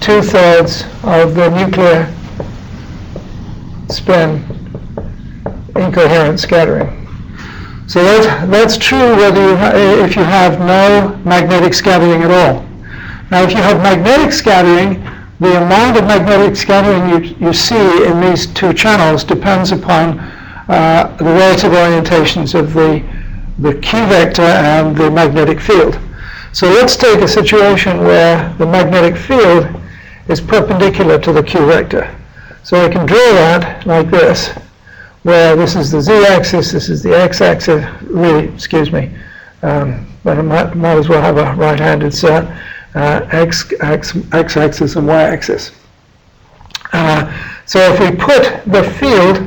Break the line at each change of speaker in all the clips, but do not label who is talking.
2/3 of the nuclear spin incoherent scattering. So that's true whether if you have no magnetic scattering at all. Now, if you have magnetic scattering, the amount of magnetic scattering you see in these two channels depends upon the relative orientations of the Q vector and the magnetic field. So let's take a situation where the magnetic field is perpendicular to the Q vector. So I can draw that like this, where this is the z-axis, this is the x-axis, really, excuse me, but I might as well have a right-handed set, x-axis and y-axis. So if we put the field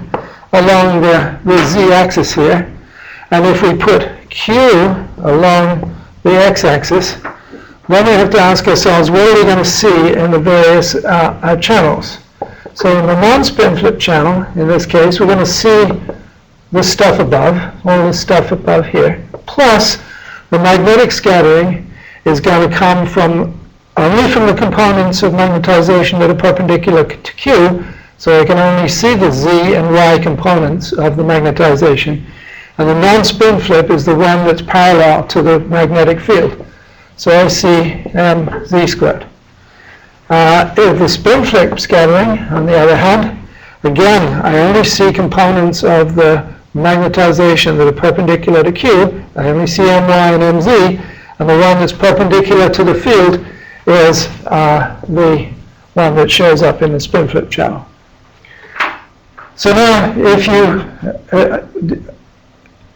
along the z-axis here, and if we put Q along the x-axis, then we have to ask ourselves, what are we going to see in the various channels? So in the non-spin flip channel, in this case, we're going to see this stuff above, all this stuff above here, plus the magnetic scattering is going to come only from the components of magnetization that are perpendicular to Q, so I can only see the Z and Y components of the magnetization. And the non-spin flip is the one that's parallel to the magnetic field. So I see mz squared. If the spin flip scattering, on the other hand, again, I only see components of the magnetization that are perpendicular to Q. I only see my and mz, and the one that's perpendicular to the field is the one that shows up in the spin flip channel. So now, if you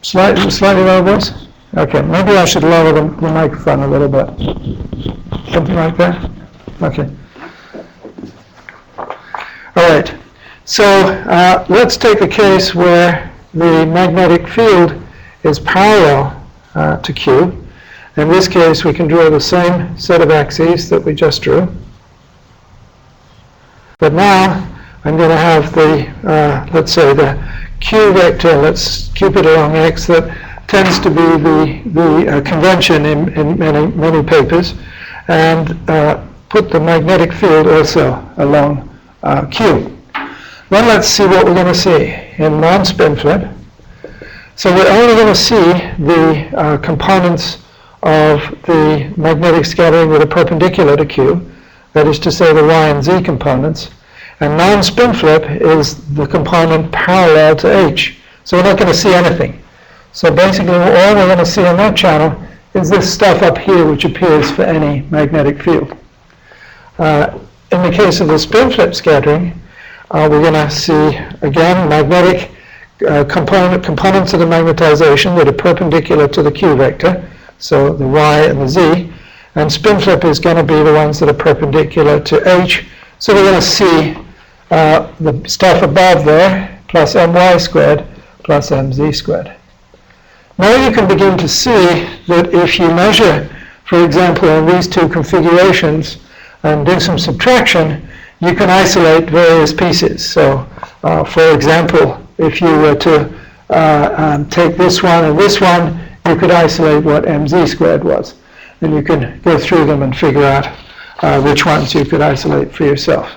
slightly lower voice? Okay, maybe I should lower the microphone a little bit. Something like that? Okay. All right. So let's take a case where the magnetic field is parallel to Q. In this case, we can draw the same set of axes that we just drew. But now I'm going to have the, let's say, the Q vector, let's keep it along X, that tends to be the convention in many papers, and put the magnetic field also along Q. Then let's see what we're going to see in non-spin flip. So we're only going to see the components of the magnetic scattering that are perpendicular to Q, that is to say the Y and Z components. And non-spin flip is the component parallel to H. So we're not going to see anything. So basically all we're going to see on that channel is this stuff up here which appears for any magnetic field. In the case of the spin flip scattering, we're going to see, again, magnetic components of the magnetization that are perpendicular to the Q vector, so the Y and the Z, and spin flip is going to be the ones that are perpendicular to H. So we're going to see the stuff above there, plus my squared, plus mz squared. Now you can begin to see that if you measure, for example, in these two configurations and do some subtraction, you can isolate various pieces. So, for example, if you were to take this one and this one, you could isolate what mz squared was. Then you could go through them and figure out which ones you could isolate for yourself.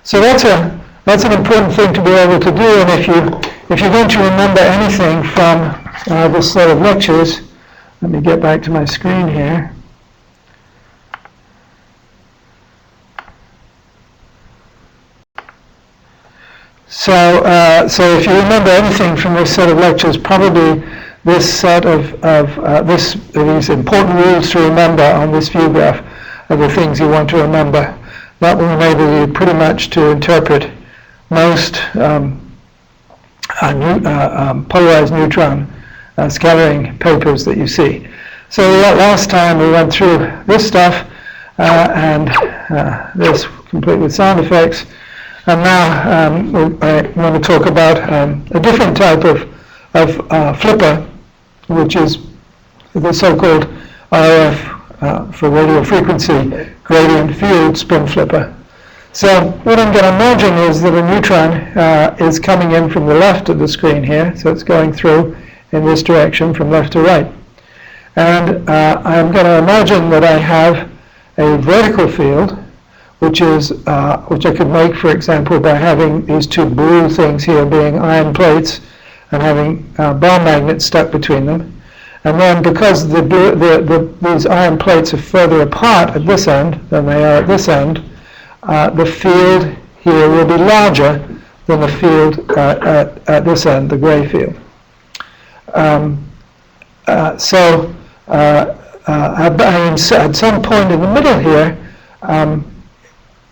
So that's an important thing to be able to do, and if you're going to remember anything from this set of lectures, let me get back to my screen here. So if you remember anything from this set of lectures, probably this set of these important rules to remember on this view graph are the things you want to remember. That will enable you pretty much to interpret most polarized neutron scattering papers that you see. So last time we went through this stuff and this complete with sound effects. And now I want to talk about a different type of flipper, which is the so-called RF for radio frequency gradient field spin flipper. So what I'm going to imagine is that a neutron is coming in from the left of the screen here, so it's going through in this direction from left to right. And I'm going to imagine that I have a vertical field which I could make, for example, by having these two blue things here being iron plates and having bar magnets stuck between them. And then because these iron plates are further apart at this end than they are at this end, the field here will be larger than the field at this end, the gray field. At some point in the middle here,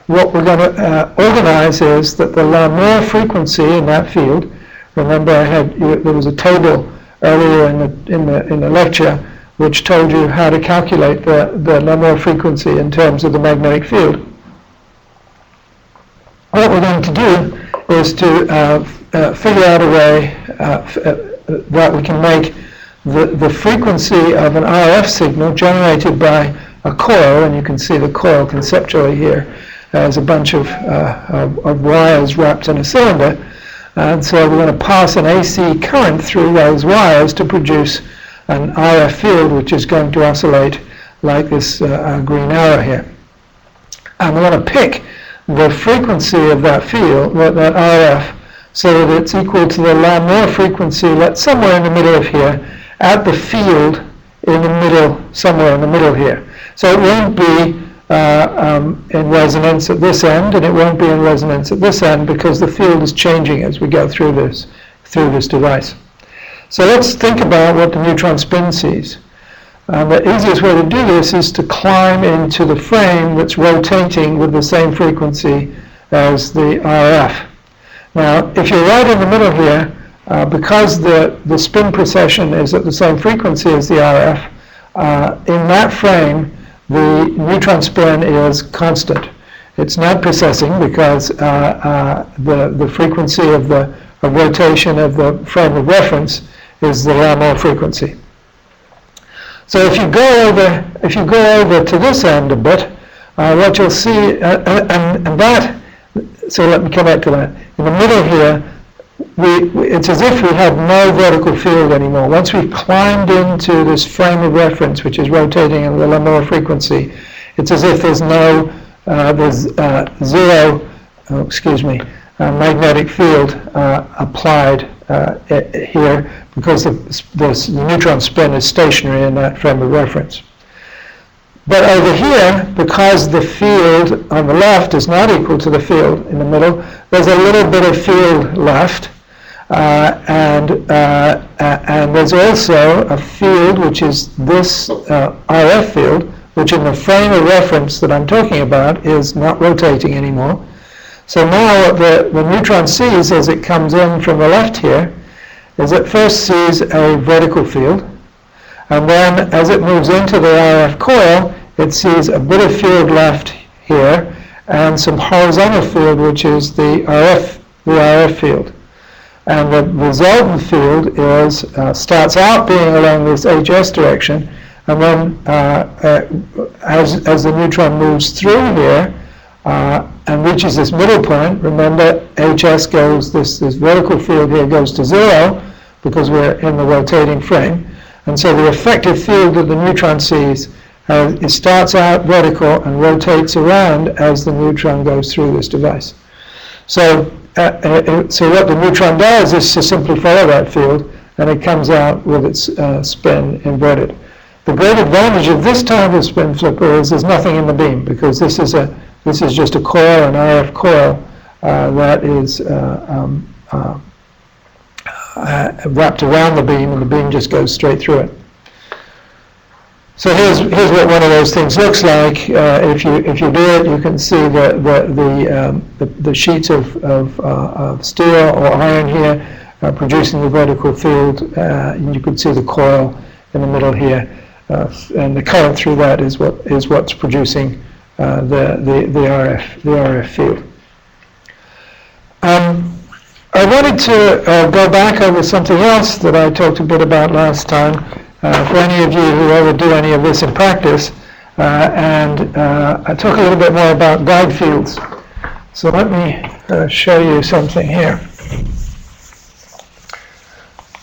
what we're going to organize is that the Larmor frequency in that field. Remember, there was a table earlier in the lecture which told you how to calculate the Larmor frequency in terms of the magnetic field. What we're going to do is to figure out a way that we can make the frequency of an RF signal generated by a coil, and you can see the coil conceptually here as a bunch of wires wrapped in a cylinder. And so we're going to pass an AC current through those wires to produce an RF field which is going to oscillate like this green arrow here. And we're going to pick the frequency of that field, that RF, so that it's equal to the Larmor frequency, that's somewhere in the middle of here, at the field in the middle, somewhere in the middle here. So it won't be in resonance at this end, and it won't be in resonance at this end because the field is changing as we go through this device. So let's think about what the neutron spin sees. The easiest way to do this is to climb into the frame that's rotating with the same frequency as the RF. Now, if you're right in the middle here, because the spin precession is at the same frequency as the RF, in that frame, the neutron spin is constant. It's not precessing because the frequency of rotation of the frame of reference is the Larmor frequency. So if you go over to this end a bit, what you'll see, so let me come back to that. In the middle here, it's as if we have no vertical field anymore. Once we've climbed into this frame of reference, which is rotating at the Larmor frequency, it's as if there's zero magnetic field applied here, because the neutron spin is stationary in that frame of reference. But over here, because the field on the left is not equal to the field in the middle, there's a little bit of field left, and there's also a field which is this RF field, which in the frame of reference that I'm talking about is not rotating anymore. So now what the neutron sees as it comes in from the left here is it first sees a vertical field, and then as it moves into the RF coil, it sees a bit of field left here and some horizontal field, which is the RF field. And the resultant field starts out being along this HS direction, and then as the neutron moves through here and reaches this middle point, remember HS goes, this vertical field here goes to zero because we're in the rotating frame. And so the effective field that the neutron sees, it starts out vertical and rotates around as the neutron goes through this device. So what the neutron does is to simply follow that field, and it comes out with its spin inverted. The great advantage of this type of spin flipper is there's nothing in the beam, because this is just a coil, an RF coil that is wrapped around the beam, and the beam just goes straight through it. So here's what one of those things looks like. If you do it, you can see the sheets of steel or iron here producing the vertical field, and you can see the coil in the middle here, and the current through that is what's producing the RF field. I wanted to go back over something else that I talked a bit about last time. For any of you who ever do any of this in practice, and I talk a little bit more about guide fields. So let me show you something here.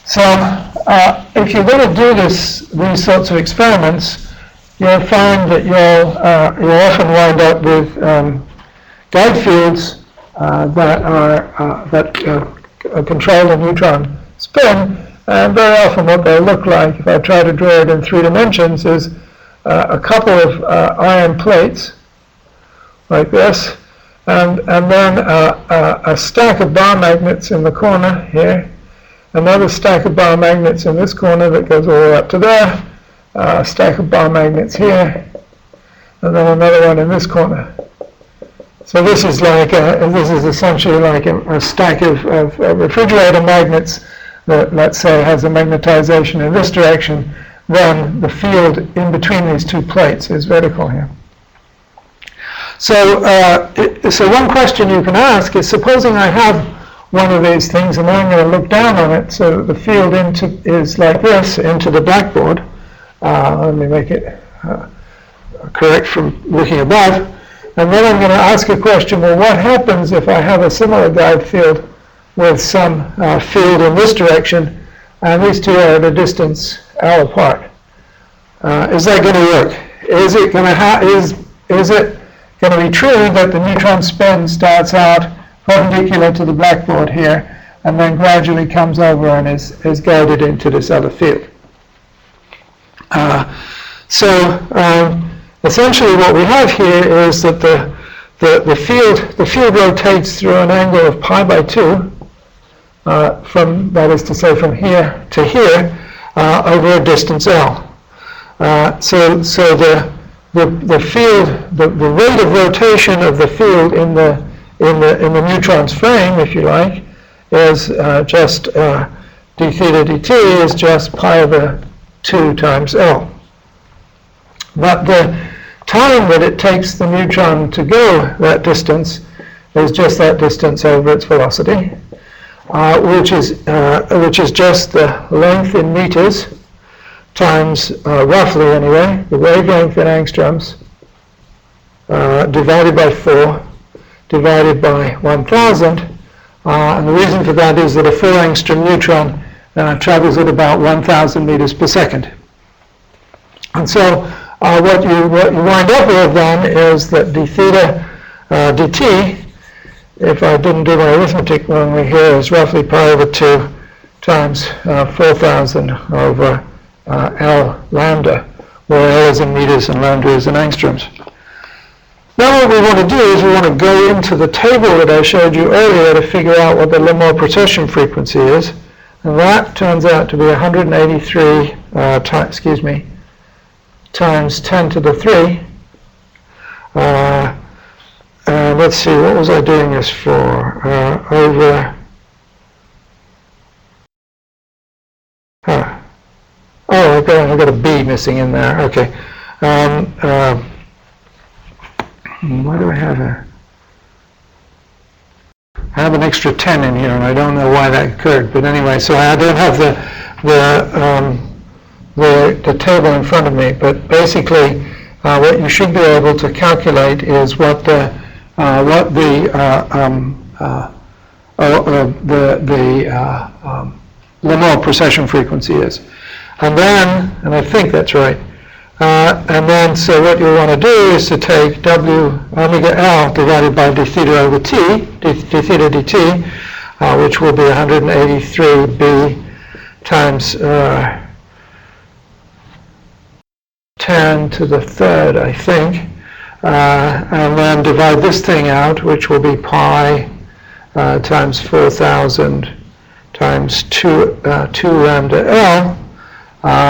So if you're going to do these sorts of experiments, you'll find that you'll often wind up with guide fields that control the neutron spin. And very often what they'll look like, if I try to draw it in 3 dimensions, is a couple of iron plates like this, and then a stack of bar magnets in the corner here, another stack of bar magnets in this corner that goes all the way up to there, a stack of bar magnets here, and then another one in this corner. So this is essentially like a stack of refrigerator magnets that, let's say, has a magnetization in this direction. Then the field in between these 2 plates is vertical here. So, so one question you can ask is, supposing I have one of these things and I'm going to look down on it, so that the field is like this into the blackboard. Let me make it correct from looking above. And then I'm going to ask a question, well, what happens if I have a similar guide field with some field in this direction, and these two are at a distance L apart? Is that going to work? Is it going to be true that the neutron spin starts out perpendicular to the blackboard here, and then gradually comes over and is guided into this other field? Essentially what we have here is that the field rotates through an angle of pi by 2, that is to say from here to here, over a distance L. So the field, the rate of rotation of the field in the neutron's frame, if you like, is just d theta dt is just pi over 2 times L. But the time that it takes the neutron to go that distance is just that distance over its velocity, which is just the length in meters times, roughly anyway, the wavelength in angstroms divided by 4 divided by 1,000. And the reason for that is that a 4 angstrom neutron travels at about 1,000 meters per second. And so what you wind up with then is that d theta dt, if I didn't do my arithmetic wrongly here, is roughly pi over 2 times 4,000 over L lambda, where L is in meters and lambda is in angstroms. Now what we want to do is we want to go into the table that I showed you earlier to figure out what the Limor precession frequency is, and that turns out to be 183 times 10 to the 3. Let's see, what was I doing this for? Over. Oh, I've got a B missing in there. Okay. Why do I have I have an extra 10 in here, and I don't know why that occurred. But anyway, so I don't have the table in front of me. But basically, what you should be able to calculate is what the Limor precession frequency is, and I think that's right. And then, so what you want to do is to take W omega L divided by d theta over t, d theta dt, which will be 183b times 10 to the 3rd, I think, and then divide this thing out, which will be pi times 4,000 times 2 lambda L,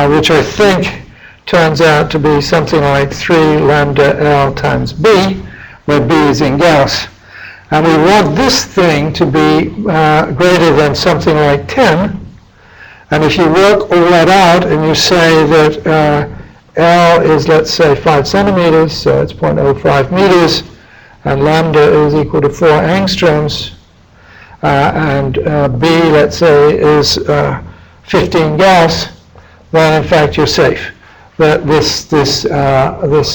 which I think turns out to be something like 3 lambda L times B, where B is in Gauss. And we want this thing to be greater than something like 10. And if you work all that out and you say that L is, let's say, 5 centimeters, so it's 0.05 meters, and lambda is equal to 4 angstroms, and B, let's say, is 15 Gauss, then in fact you're safe. That this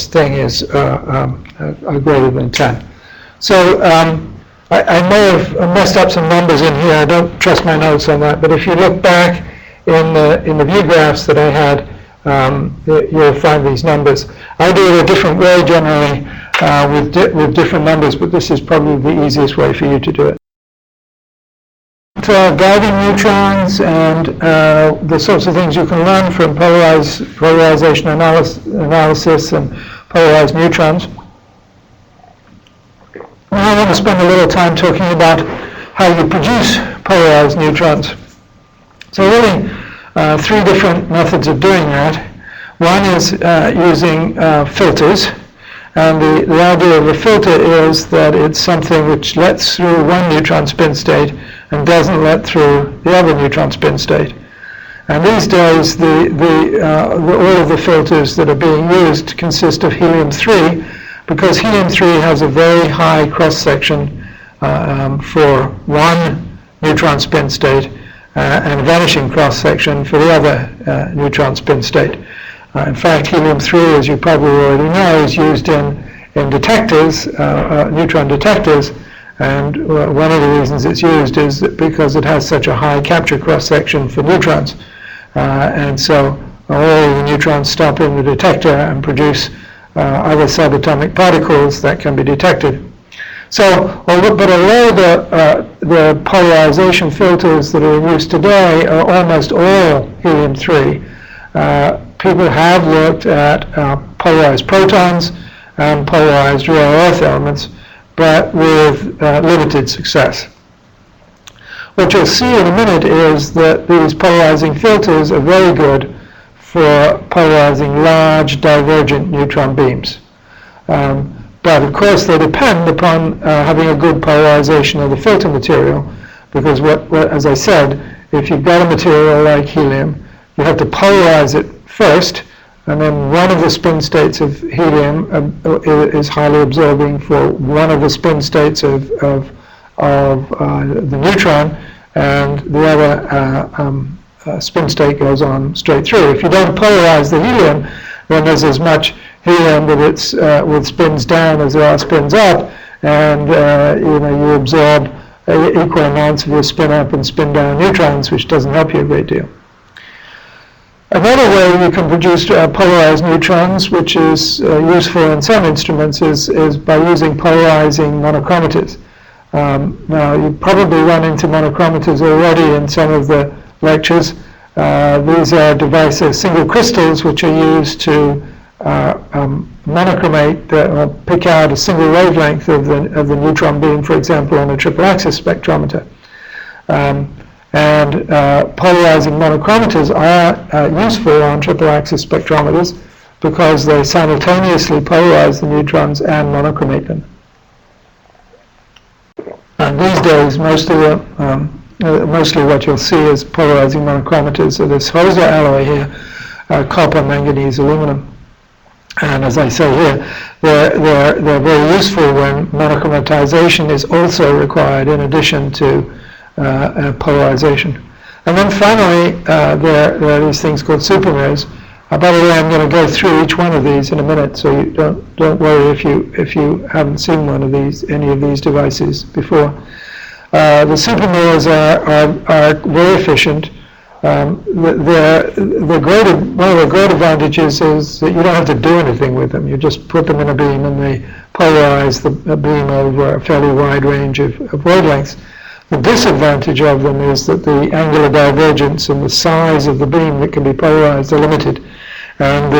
thing is greater than 10. So I may have messed up some numbers in here. I don't trust my notes on that. But if you look back in the view graphs that I had, you'll find these numbers. I do it a different way generally with different numbers, but this is probably the easiest way for you to do it. Guiding neutrons and the sorts of things you can learn from polarization analysis and polarized neutrons. Now I want to spend a little time talking about how you produce polarized neutrons. So really, three different methods of doing that. One is using filters, and the idea of a filter is that it's something which lets through one neutron spin state and doesn't let through the other neutron spin state. And these days, all of the filters that are being used consist of helium-3, because helium-3 has a very high cross-section for one neutron spin state and a vanishing cross-section for the other neutron spin state. In fact, helium-3, as you probably already know, is used in detectors, neutron detectors, and one of the reasons it's used is because it has such a high capture cross-section for neutrons. And so all the neutrons stop in the detector and produce other subatomic particles that can be detected. So, although the polarization filters that are in use today are almost all helium-3, people have looked at polarized protons and polarized rare earth elements, but with limited success. What you'll see in a minute is that these polarizing filters are very good for polarizing large divergent neutron beams. But of course they depend upon having a good polarization of the filter material, because as I said, if you've got a material like helium, you have to polarize it first, and then one of the spin states of helium is highly absorbing for one of the spin states of the neutron, and the other spin state goes on straight through. If you don't polarize the helium, then there's as much helium with spins down as there are spins up, and you absorb equal amounts of your spin up and spin down neutrons, which doesn't help you a great deal. Another way you can produce polarized neutrons, which is useful in some instruments, is by using polarizing monochromators. Now, you probably run into monochromators already in some of the lectures. These are devices, single crystals, which are used to monochromate or pick out a single wavelength of the neutron beam, for example, on a triple axis spectrometer. And polarizing monochromators are useful on triple axis spectrometers because they simultaneously polarize the neutrons and monochromate them. And these days, mostly what you'll see is polarizing monochromators. So this Hoser alloy here, copper, manganese, aluminum. And as I say here, they're very useful when monochromatization is also required in addition to polarization. And then finally, there are these things called supermirrors. By the way, I'm going to go through each one of these in a minute, so you don't worry if you haven't seen any of these devices before. The supermirrors are very efficient. One of the great advantages is that you don't have to do anything with them. You just put them in a beam and they polarize the beam over a fairly wide range of wavelengths. The disadvantage of them is that the angular divergence and the size of the beam that can be polarized are limited, and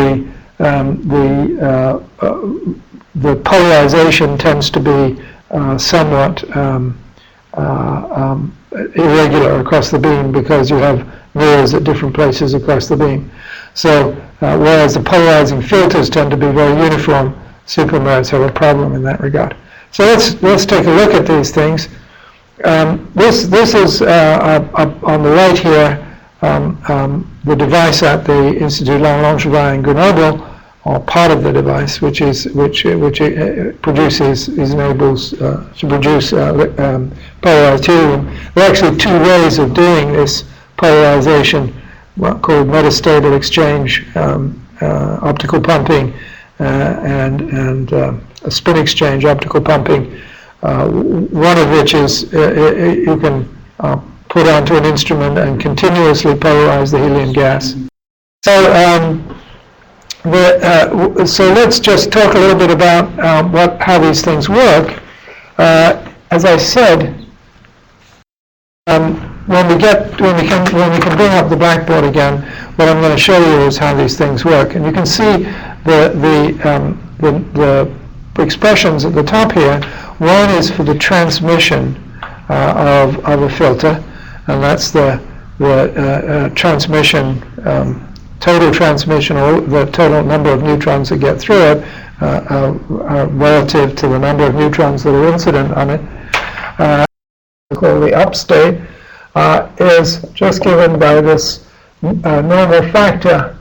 the polarization tends to be somewhat irregular across the beam because you have mirrors at different places across the beam. So whereas the polarizing filters tend to be very uniform, supermirrors have a problem in that regard. So let's take a look at these things. This is up on the right here, the device at the Institut Langevin in Grenoble, or part of the device, which enables to produce polarized helium. There are actually two ways of doing this polarization, called metastable exchange, optical pumping, and a spin exchange optical pumping. One of which is you can put onto an instrument and continuously polarize the helium gas. So let's just talk a little bit about how these things work. As I said, when we can bring up the blackboard again, what I'm going to show you is how these things work, and you can see the expressions at the top here. One is for the transmission of a filter, and that's the transmission, total transmission, or the total number of neutrons that get through it relative to the number of neutrons that are incident on it. The upstate is just given by this normal factor,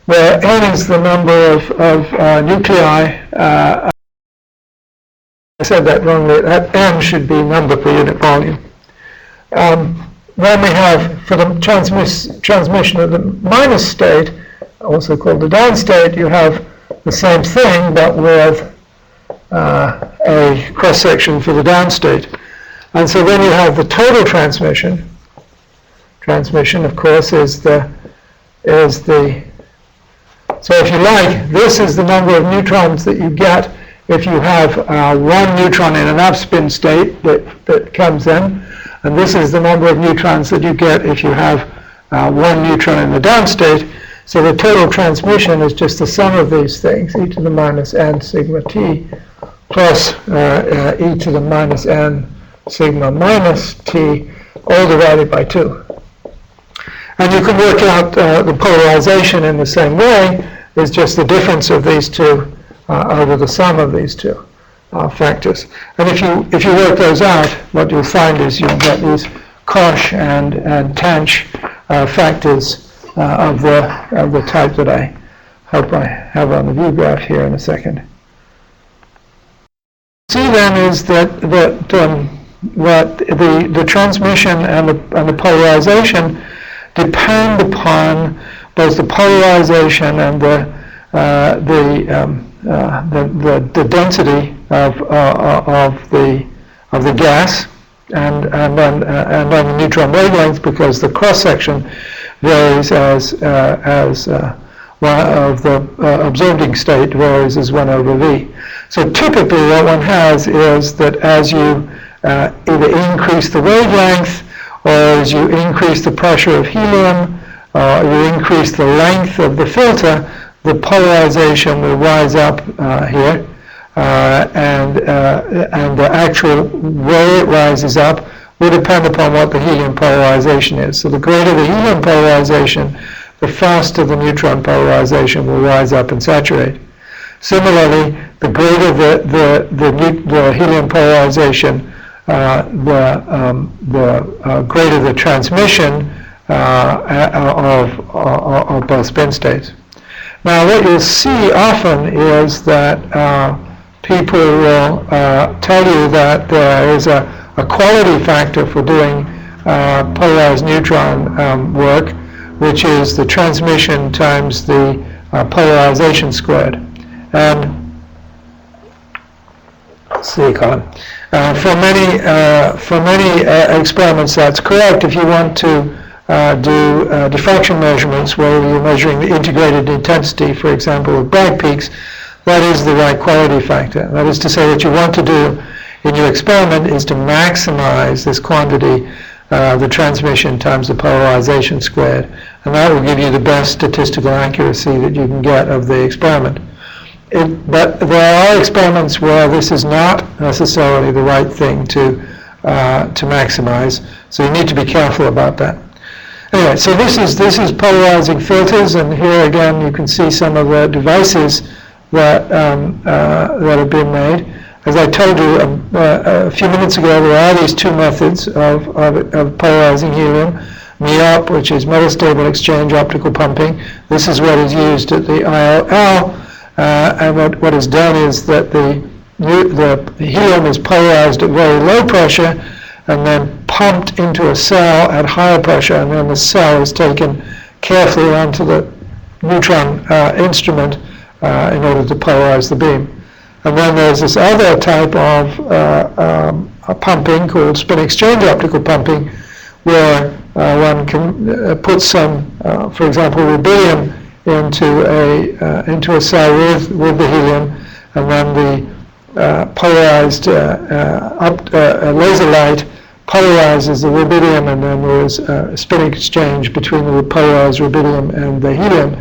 where n is the number of nuclei. I said that wrongly. That n should be number per unit volume. Then we have, for the transmission of the minus state, also called the downstate, you have the same thing, but with a cross-section for the downstate. And so then you have the total transmission. Transmission, of course, is the so if you like, this is the number of neutrons that you get if you have one neutron in an upspin state that comes in, and this is the number of neutrons that you get if you have one neutron in the downstate. So the total transmission is just the sum of these things, e to the minus n sigma t plus e to the minus n sigma minus t, all divided by 2. And you can work out the polarization in the same way. It's just the difference of these two over the sum of these two factors. And if you work those out, what you'll find is you'll get these cosh and tanh factors of the type that I hope I have on the view graph here in a second. See then is that what the transmission and the polarization depend upon both the polarization and the density of the gas and on the neutron wavelength, because the cross section varies as one of the absorbing state varies as 1 over v. So typically what one has is that as you either increase the wavelength, or as you increase the pressure of helium, or you increase the length of the filter, the polarization will rise up here, and the actual way it rises up will depend upon what the helium polarization is. So the greater the helium polarization, the faster the neutron polarization will rise up and saturate. Similarly, the greater the helium polarization, the greater the transmission of both spin states. Now, what you'll see often is that people will tell you that there is a quality factor for doing polarized neutron work, which is the transmission times the polarization squared. And let's see, Colin. For many experiments, that's correct. If you want to do diffraction measurements where you're measuring the integrated intensity, for example, of bragg peaks, that is the right quality factor. That is to say, what you want to do in your experiment is to maximize this quantity, the transmission times the polarization squared, and that will give you the best statistical accuracy that you can get of the experiment. But there are experiments where this is not necessarily the right thing to maximize, so you need to be careful about that. Anyway, so this is polarizing filters, and here again you can see some of the devices that have been made. As I told you a few minutes ago, there are these two methods of polarizing helium. MEOP, which is metastable exchange optical pumping. This is what is used at the IOL. And what is done is that the helium is polarized at very low pressure and then pumped into a cell at higher pressure, and then the cell is taken carefully onto the neutron instrument in order to polarize the beam. And then there's this other type of pumping called spin exchange optical pumping, where one can put some, for example, rubidium into a cell with the helium, and then the polarized laser light polarizes the rubidium, and then there's a spin exchange between the polarized rubidium and the helium.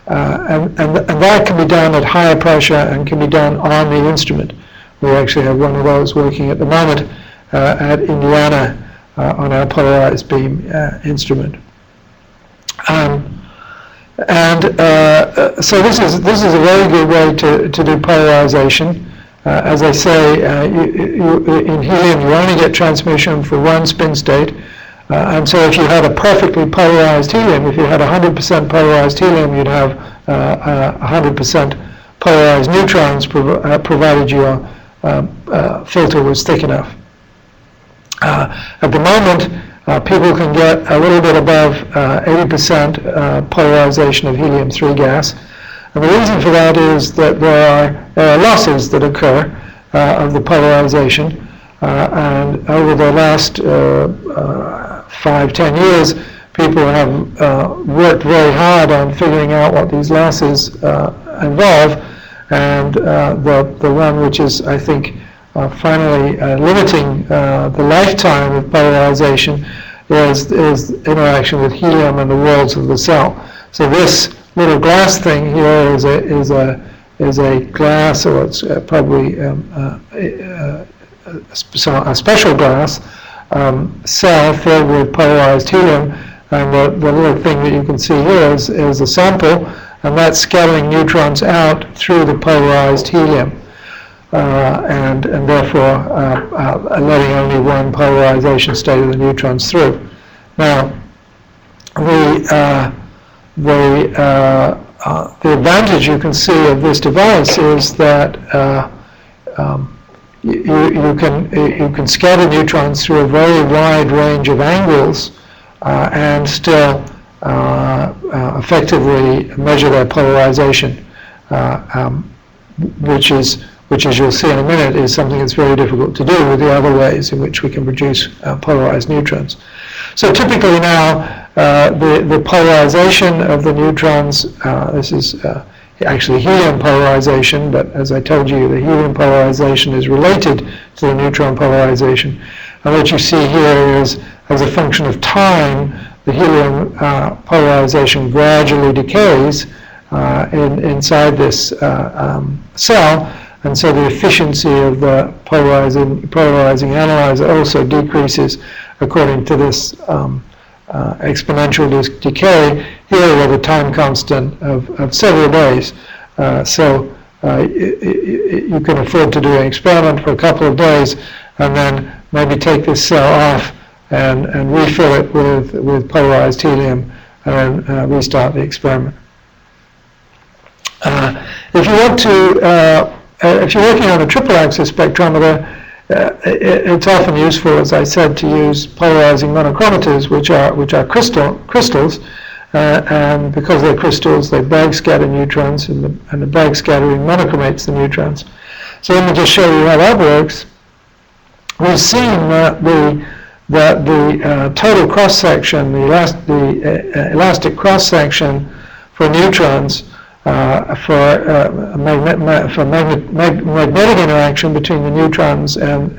And that can be done at higher pressure and can be done on the instrument. We actually have one of those working at the moment at Indiana on our polarized beam instrument. So this is a very good way to do polarization. As I say, in helium you only get transmission for one spin state. And so if you had a perfectly polarized helium, if you had 100% polarized helium, you'd have 100% polarized neutrons, provided your filter was thick enough. At the moment, people can get a little bit above 80% polarization of helium-3 gas. And the reason for that is that there are losses that occur of the polarization. And over the last 5-10 years, people have worked very hard on figuring out what these losses involve, and the one which is, I think, finally limiting the lifetime of polarization is interaction with helium and the walls of the cell. So this little glass thing here is a glass, or it's probably a special glass cell filled with polarized helium, and the little thing that you can see here is a sample, and that's scattering neutrons out through the polarized helium, and therefore letting only one polarization state of the neutrons through. Now, the advantage you can see of this device is that you can scatter neutrons through a very wide range of angles and still effectively measure their polarization, which as you'll see in a minute, is something that's very difficult to do with the other ways in which we can produce polarized neutrons. So typically now, the polarization of the neutrons, this is actually helium polarization, but as I told you, the helium polarization is related to the neutron polarization. And what you see here is, as a function of time, the helium polarization gradually decays inside this cell, and so the efficiency of the polarizing analyzer also decreases according to this exponential decay here with a time constant of several days. So you can afford to do an experiment for a couple of days and then maybe take this cell off and refill it with polarized helium and restart the experiment. If you want to, if you're working on a triple axis spectrometer, it's often useful, as I said, to use polarizing monochromators, which are crystals, and because they're crystals, they backscatter neutrons, and the backscattering monochromates the neutrons. So let me just show you how that works. We've seen that the total cross section, the elastic cross section for neutrons, for magnetic interaction between the neutrons and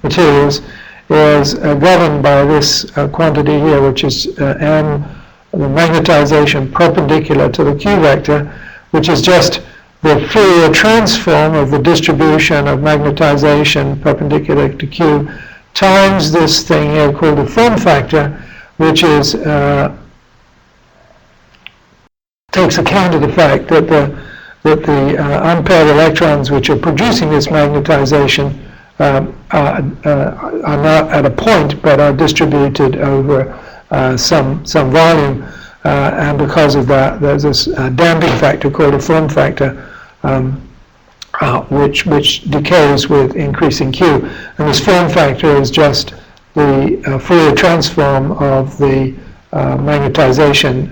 materials is governed by this quantity here, which is m, the magnetization perpendicular to the q vector, which is just the Fourier transform of the distribution of magnetization perpendicular to q times this thing here called the form factor, which is takes account of the fact that the unpaired electrons which are producing this magnetization are not at a point but are distributed over some volume, and because of that there's this damping factor called a form factor which decays with increasing Q, and this form factor is just the Fourier transform of the magnetization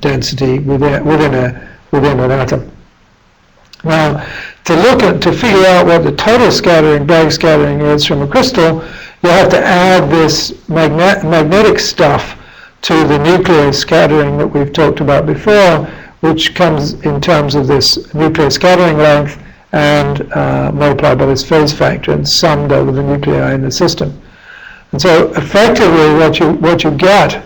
density within an atom. Now, to figure out what the total scattering, backscattering is from a crystal, you have to add this magnetic stuff to the nuclear scattering that we've talked about before, which comes in terms of this nuclear scattering length and multiplied by this phase factor and summed over the nuclei in the system. And so effectively what you get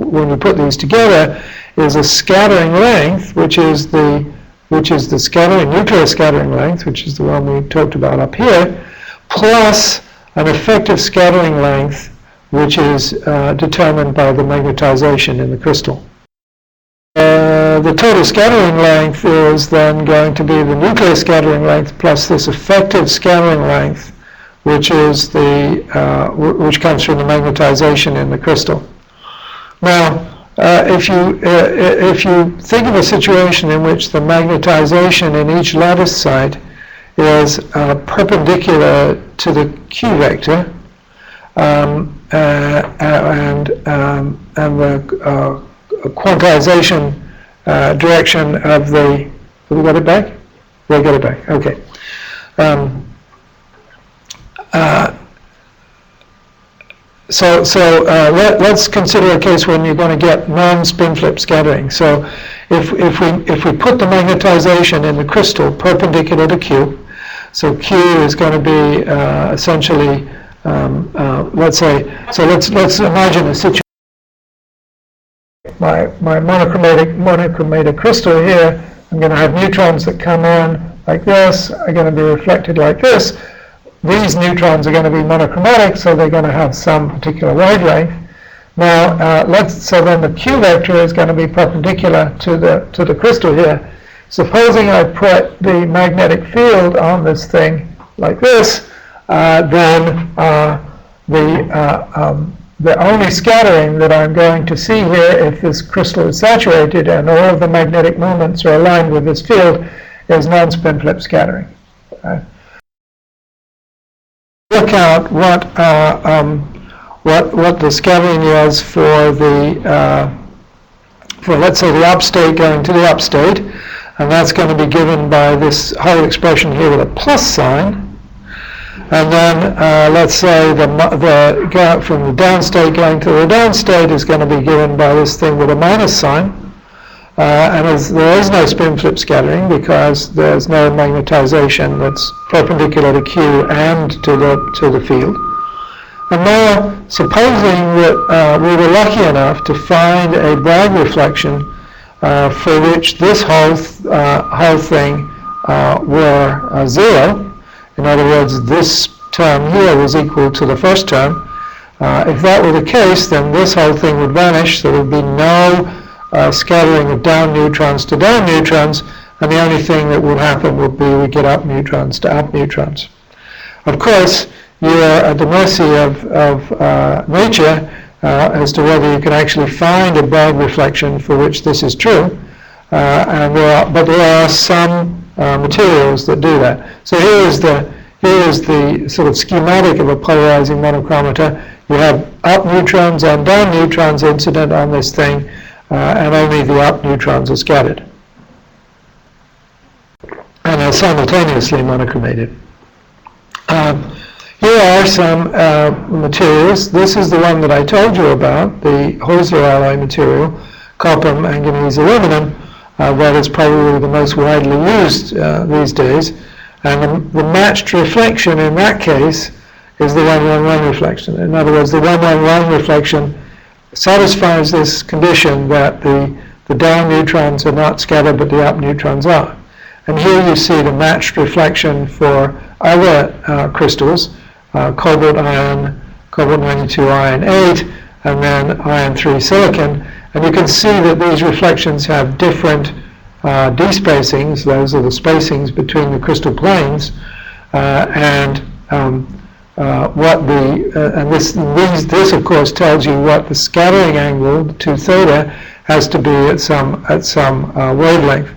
when you put these together is a scattering length, which is the nuclear scattering length, which is the one we talked about up here, plus an effective scattering length, which is determined by the magnetization in the crystal. The total scattering length is then going to be the nuclear scattering length plus this effective scattering length, which is which comes from the magnetization in the crystal. Now, if you think of a situation in which the magnetization in each lattice site is perpendicular to the Q vector, and the quantization direction of the, have we got it back? We got it back, okay. Let's consider a case when you're going to get non-spin flip scattering. So if we put the magnetization in the crystal perpendicular to Q, so Q is going to be essentially, let's imagine a situation. My monochromatic crystal here, I'm going to have neutrons that come in like this, are going to be reflected like this. These neutrons are going to be monochromatic, so they're going to have some particular wavelength. Now, so then the Q vector is going to be perpendicular to the crystal here. Supposing I put the magnetic field on this thing like this, then the only scattering that I'm going to see here, if this crystal is saturated and all of the magnetic moments are aligned with this field, is non-spin flip scattering. Look out what the scattering is for let's say the upstate going to the upstate, and that's going to be given by this whole expression here with a plus sign. And then let's say the from the downstate going to the downstate is going to be given by this thing with a minus sign. And there is no spin flip scattering because there's no magnetization that's perpendicular to Q and to the field. And now, supposing that we were lucky enough to find a Bragg reflection for which this whole thing were zero. In other words, this term here was equal to the first term. If that were the case, then this whole thing would vanish. There would be no scattering of down neutrons to down neutrons, and the only thing that would happen would be we get up neutrons to up neutrons. Of course, you're at the mercy of nature as to whether you can actually find a Bragg reflection for which this is true, but there are some materials that do that. So here is the sort of schematic of a polarizing monochromator. You have up neutrons and down neutrons incident on this thing, and only the up neutrons are scattered. And are simultaneously monochromated. Here are some materials. This is the one that I told you about, the Hauser alloy material, copper, manganese, aluminum. That is probably the most widely used these days. And the matched reflection in that case is the 1-1-1 reflection. In other words, the 1-1-1 reflection satisfies this condition that the down neutrons are not scattered but the up neutrons are. And here you see the matched reflection for other crystals, cobalt iron, cobalt 92 iron 8, and then iron 3 silicon. And you can see that these reflections have different d-spacings. Those are the spacings between the crystal planes, this of course tells you what the scattering angle, 2 theta, has to be at some wavelength,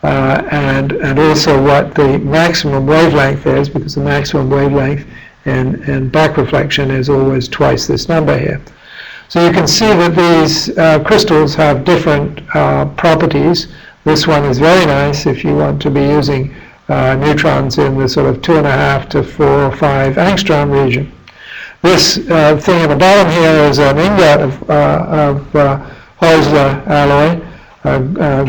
and also what the maximum wavelength is, because the maximum wavelength in back reflection is always twice this number here. So you can see that these crystals have different properties. This one is very nice if you want to be using neutrons in the sort of 2.5 to 4 or 5 angstrom region. This thing at the bottom here is an ingot of Heusler alloy,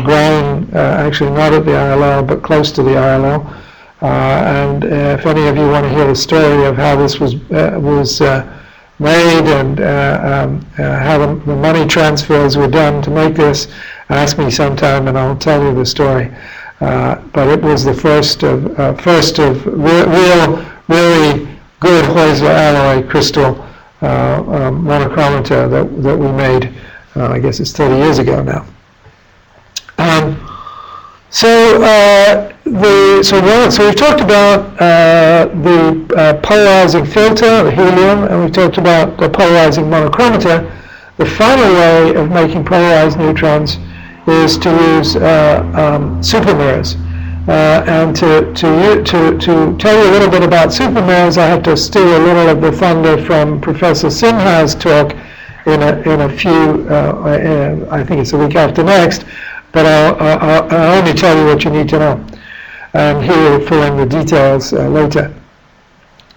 grown actually not at the ILL but close to the ILL. And if any of you want to hear the story of how this was made and how the money transfers were done to make this, ask me sometime and I'll tell you the story. But it was the first of really good Heusler alloy crystal monochromator that we made. I guess it's 30 years ago now. So we've talked about the polarizing filter, the helium, and we've talked about the polarizing monochromator. The final way of making polarized neutrons is to use supermirrors. And to tell you a little bit about supermirrors, I have to steal a little of the thunder from Professor Sinha's talk in a few, I think it's the week after next, but I'll only tell you what you need to know. And he will fill in the details later.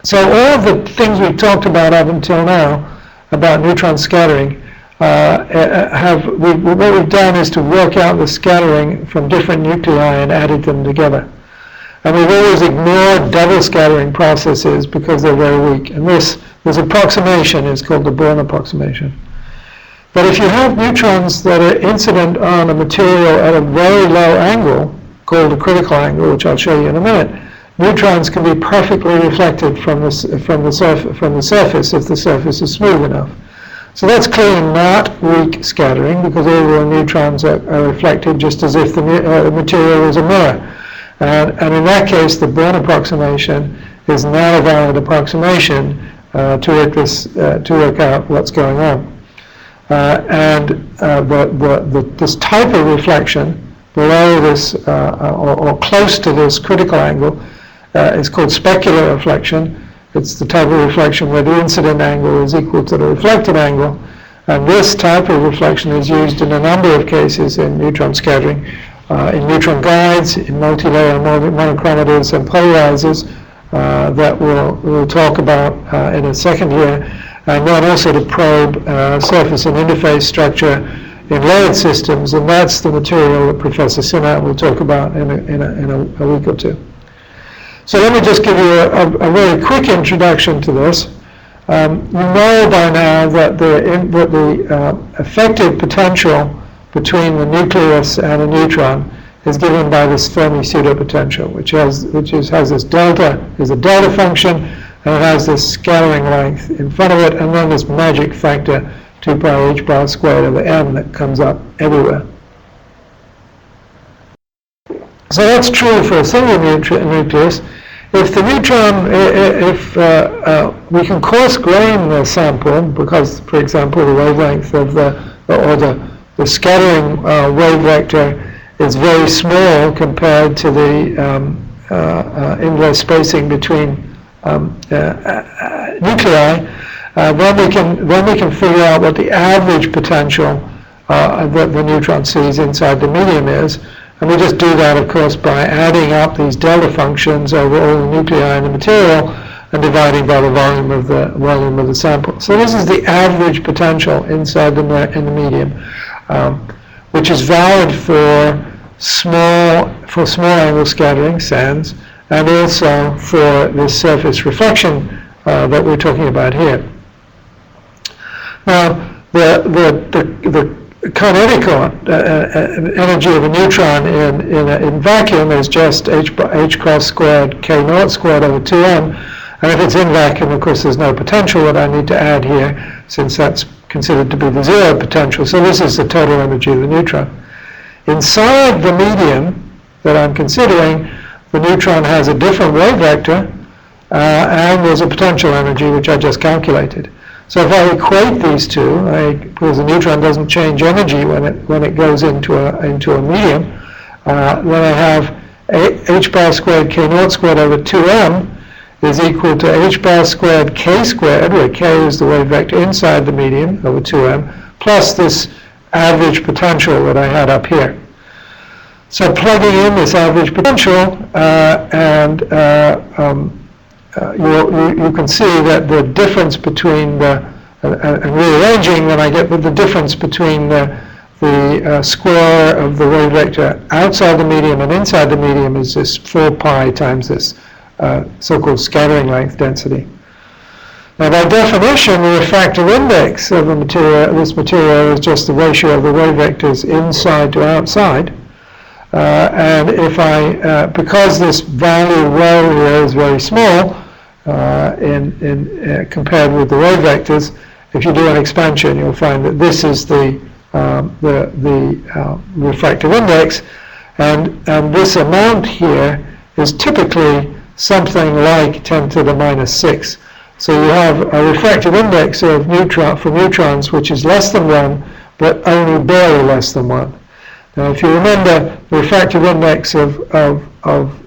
So all of the things we've talked about up until now about neutron scattering, what we've done is to work out the scattering from different nuclei and added them together. And we've always ignored double scattering processes because they're very weak. And this approximation is called the Born approximation. But if you have neutrons that are incident on a material at a very low angle, called a critical angle, which I'll show you in a minute, neutrons can be perfectly reflected from the surface if the surface is smooth enough. So that's clearly not weak scattering because all the neutrons are reflected just as if the material was a mirror. And in that case, the Born approximation is not a valid approximation to work out what's going on. This type of reflection below this or close to this critical angle is called specular reflection. It's the type of reflection where the incident angle is equal to the reflected angle. And this type of reflection is used in a number of cases in neutron scattering, in neutron guides, in multi-layer monochromators and polarizers that we'll talk about in a second here, and then also to probe surface and interface structure in layered systems, and that's the material that Professor Sinha will talk about in a week or two. So let me just give you a very quick introduction to this. You know by now that the effective potential between the nucleus and a neutron is given by this Fermi pseudopotential, which has this delta, is a delta function, and it has this scattering length in front of it, and then this magic factor 2 pi h bar squared over m that comes up everywhere. So that's true for a single nucleus. If the neutron, we can coarse grain the sample because, for example, the wavelength of the scattering wave vector is very small compared to the inverse spacing between nuclei, then we can figure out what the average potential that the neutron sees inside the medium is. And we just do that, of course, by adding up these delta functions over all the nuclei in the material and dividing by the volume of the sample. So this is the average potential inside in the medium, which is valid for small angle scattering, SANS, and also for this surface reflection that we're talking about here. Now, the kinetic energy of a neutron in vacuum is just h cross squared k naught squared over 2m, and if it's in vacuum, of course, there's no potential that I need to add here, since that's considered to be the zero potential. So this is the total energy of the neutron. Inside the medium that I'm considering, the neutron has a different wave vector, and there's a potential energy which I just calculated. So if I equate these two, because the neutron doesn't change energy when it goes into a medium, then I have h bar squared k naught squared over 2m is equal to h bar squared k squared, where k is the wave vector inside the medium over 2m, plus this average potential that I had up here. So plugging in this average potential, and you can see that the difference between and rearranging, then I get the difference between the square of the wave vector outside the medium and inside the medium is this 4 pi times this so-called scattering length density. Now, by definition, the refractive index of this material is just the ratio of the wave vectors inside to outside. And if because this value rho here is very small compared with the wave vectors, if you do an expansion, you'll find that this is the refractive index, and this amount here is typically something like 10 to the minus 6. So you have a refractive index of for neutrons which is less than 1, but only barely less than 1. Now, if you remember, the refractive index of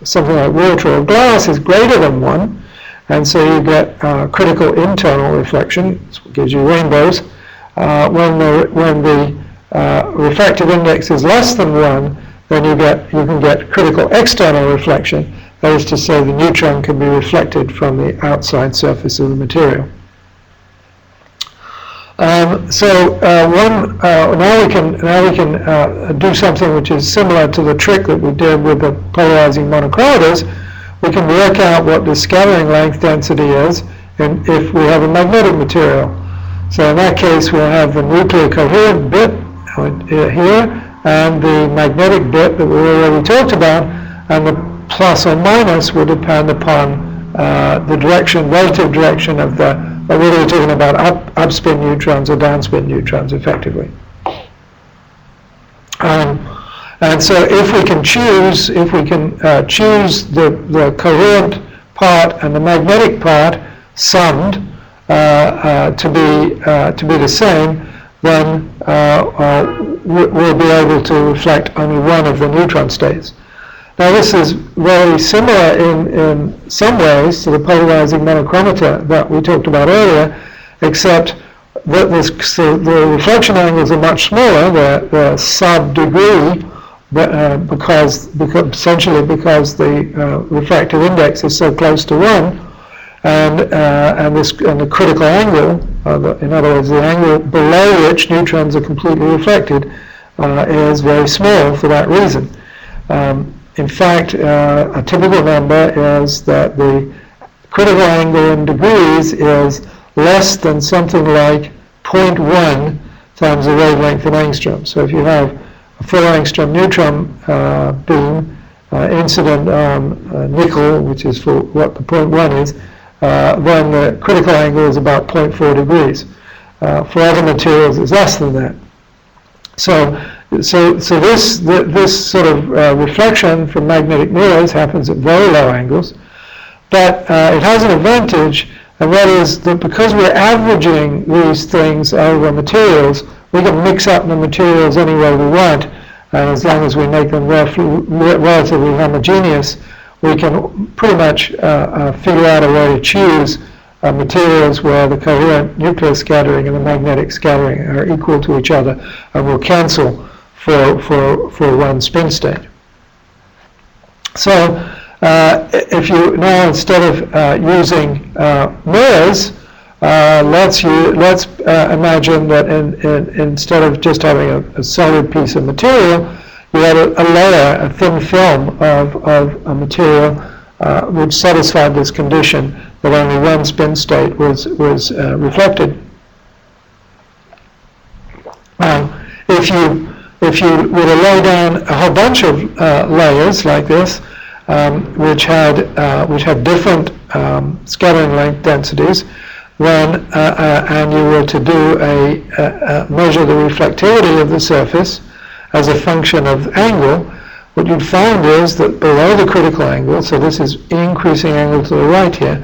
something like water or glass is greater than 1, and so you get critical internal reflection. That's what gives you rainbows. When the refractive index is less than 1, then you can get critical external reflection. That is to say, the neutron can be reflected from the outside surface of the material. Now we can do something which is similar to the trick that we did with the polarizing monochromators. We can work out what the scattering length density is if we have a magnetic material. So in that case, we'll have the nuclear coherent bit here and the magnetic bit that we already talked about, and the plus or minus will depend upon the relative direction of whether we're talking about upspin neutrons or downspin neutrons, effectively. And so if we can choose the coherent part and the magnetic part summed to be the same, then we'll be able to reflect only one of the neutron states. Now, this is very similar in some ways to the polarizing monochromator that we talked about earlier, except that the reflection angles are much smaller. They're sub-degree, essentially because the refractive index is so close to 1, and the critical angle, in other words, the angle below which neutrons are completely reflected, is very small for that reason. In fact, a typical number is that the critical angle in degrees is less than something like 0.1 times the wavelength in angstrom. So if you have a 4 angstrom neutron beam incident on nickel, which is for what the 0.1 is, then the critical angle is about 0.4 degrees. For other materials, it's less than that. So this sort of reflection from magnetic mirrors happens at very low angles, but it has an advantage, and that is that because we're averaging these things over materials, we can mix up the materials any way we want, and as long as we make them relatively homogeneous, we can pretty much figure out a way to choose materials where the coherent nuclear scattering and the magnetic scattering are equal to each other and will cancel for one spin state. So if you now, instead of using mirrors, let's imagine that instead of just having a solid piece of material, you had a layer, a thin film of a material which satisfied this condition that only one spin state was reflected. If you were to lay down a whole bunch of layers like this, which had different scattering length densities, then and you were to do measure the reflectivity of the surface as a function of angle, what you'd find is that below the critical angle, so this is increasing angle to the right here,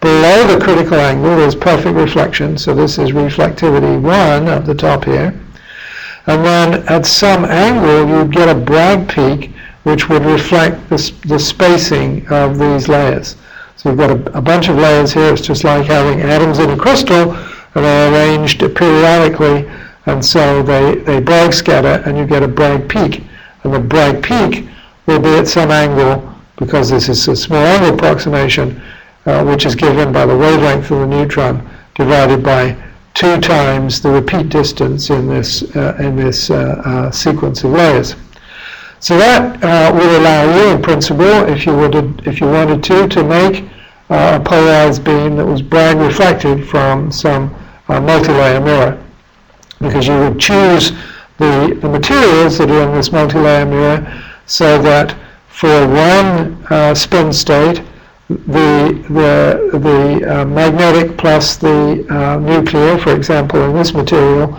below the critical angle there's perfect reflection, so this is reflectivity 1 at the top here. And then at some angle you'd get a Bragg peak which would reflect the spacing of these layers. So you've got a bunch of layers here. It's just like having atoms in a crystal, and they're arranged periodically, and so they Bragg scatter, and you get a Bragg peak and the Bragg peak will be at some angle, because this is a small angle approximation, which is given by the wavelength of the neutron divided by 2 times the repeat distance in this sequence of layers. So that would allow you, in principle, if you wanted to make a polarized beam that was Bragg reflected from some multi-layer mirror, because you would choose the materials that are in this multi-layer mirror so that for one spin state, the magnetic plus the nuclear, for example, in this material,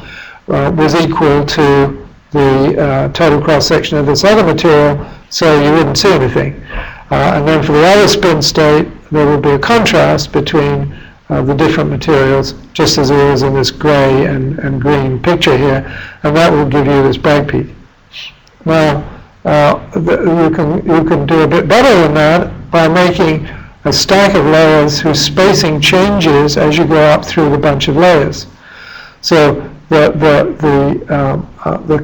was equal to the total cross-section of this other material, so you wouldn't see anything. And then for the other spin state, there would be a contrast between the different materials, just as there is in this gray and green picture here, and that will give you this Bragg peak. Now, you can do a bit better than that by making a stack of layers whose spacing changes as you go up through the bunch of layers. So the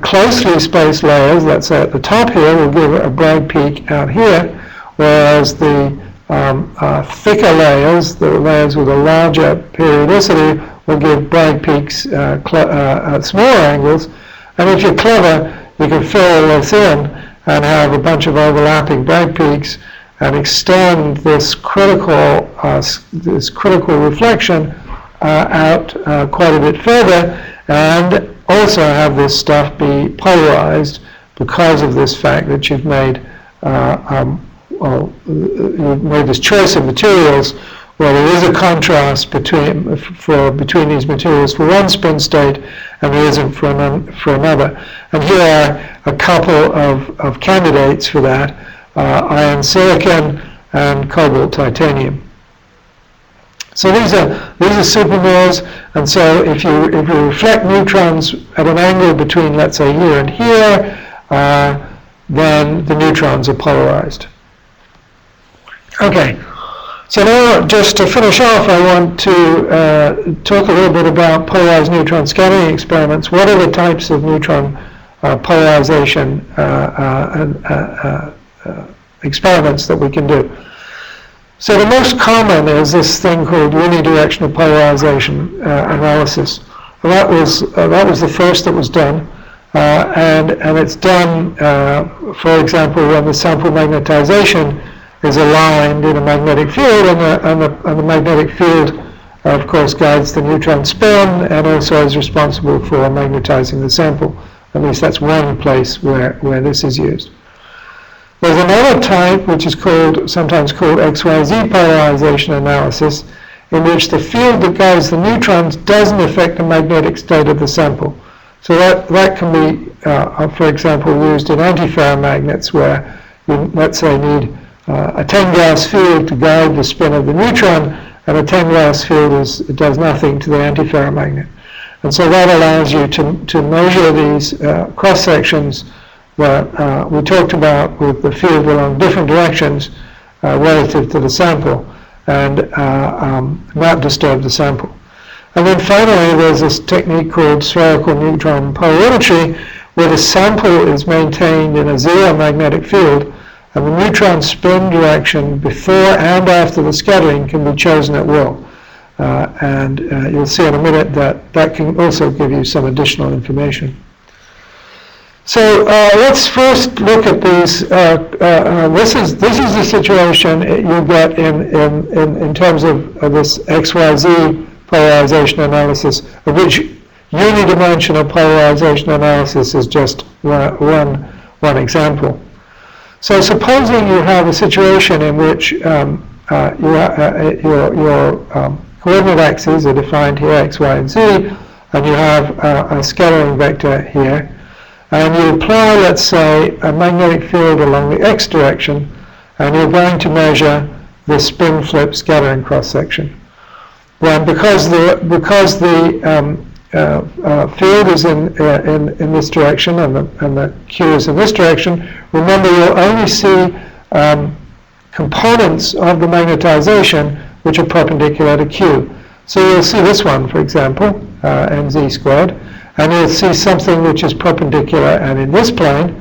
closely spaced layers, let's say at the top here, will give a Bragg peak out here, whereas the thicker layers, the layers with a larger periodicity, will give Bragg peaks at smaller angles. And if you're clever, you can fill this in and have a bunch of overlapping Bragg peaks and extend this critical reflection out quite a bit further, and also have this stuff be polarized because of this fact that you've made this choice of materials where there is a contrast between these materials for one spin state and there isn't for another. And here are a couple of candidates for that: iron silicon and cobalt titanium. So these are supermirrors, and so if you reflect neutrons at an angle between, let's say, here and here, then the neutrons are polarized. Okay, so now just to finish off, I want to talk a little bit about polarized neutron scattering experiments. What are the types of neutron polarization experiments that we can do? So the most common is this thing called unidirectional polarization analysis. And that was the first that was done, and it's done, for example, when the sample magnetization is aligned in a magnetic field, and the magnetic field, of course, guides the neutron spin and also is responsible for magnetizing the sample. At least that's one place where this is used. There's another type which is sometimes called XYZ polarization analysis, in which the field that guides the neutrons doesn't affect the magnetic state of the sample. So that can be, for example, used in antiferromagnets, where you, let's say, need a 10-Gauss field to guide the spin of the neutron, and a 10-Gauss field does nothing to the antiferromagnet. And so that allows you to measure these cross-sections that we talked about, with the field along different directions relative to the sample, and not disturb the sample. And then finally, there's this technique called spherical neutron polarimetry, where the sample is maintained in a zero magnetic field, and the neutron spin direction before and after the scattering can be chosen at will. And you'll see in a minute that can also give you some additional information. So let's first look at these. This is the situation you get in terms of this XYZ polarization analysis, of which unidimensional polarization analysis is just one example. So supposing you have a situation in which your coordinate axes are defined here, x, y, and z, and you have a scattering vector here, and you apply, let's say, a magnetic field along the x direction, and you're going to measure the spin flip scattering cross-section. Then because the field is in this direction, and the Q is in this direction, remember you'll only see components of the magnetization which are perpendicular to Q. So you'll see this one, for example, mz squared, and you'll see something which is perpendicular and in this plane,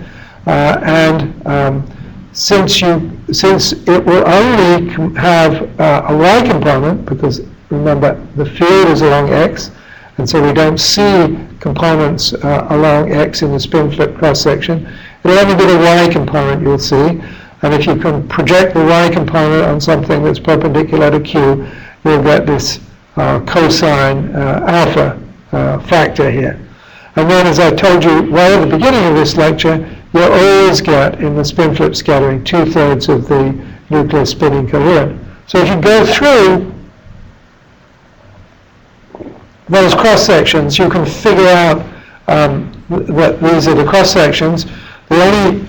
Since it will only have a y component, because remember the field is along x, and so we don't see components along x in the spin flip cross section. It'll only be the y component you'll see, and if you can project the y component on something that's perpendicular to q, you'll get this cosine alpha factor here. And then, as I told you right at the beginning of this lecture, you'll always get in the spin flip scattering 2/3 of the nucleus spinning coherent. So if you go through those cross sections, you can figure out that these are the cross sections. The only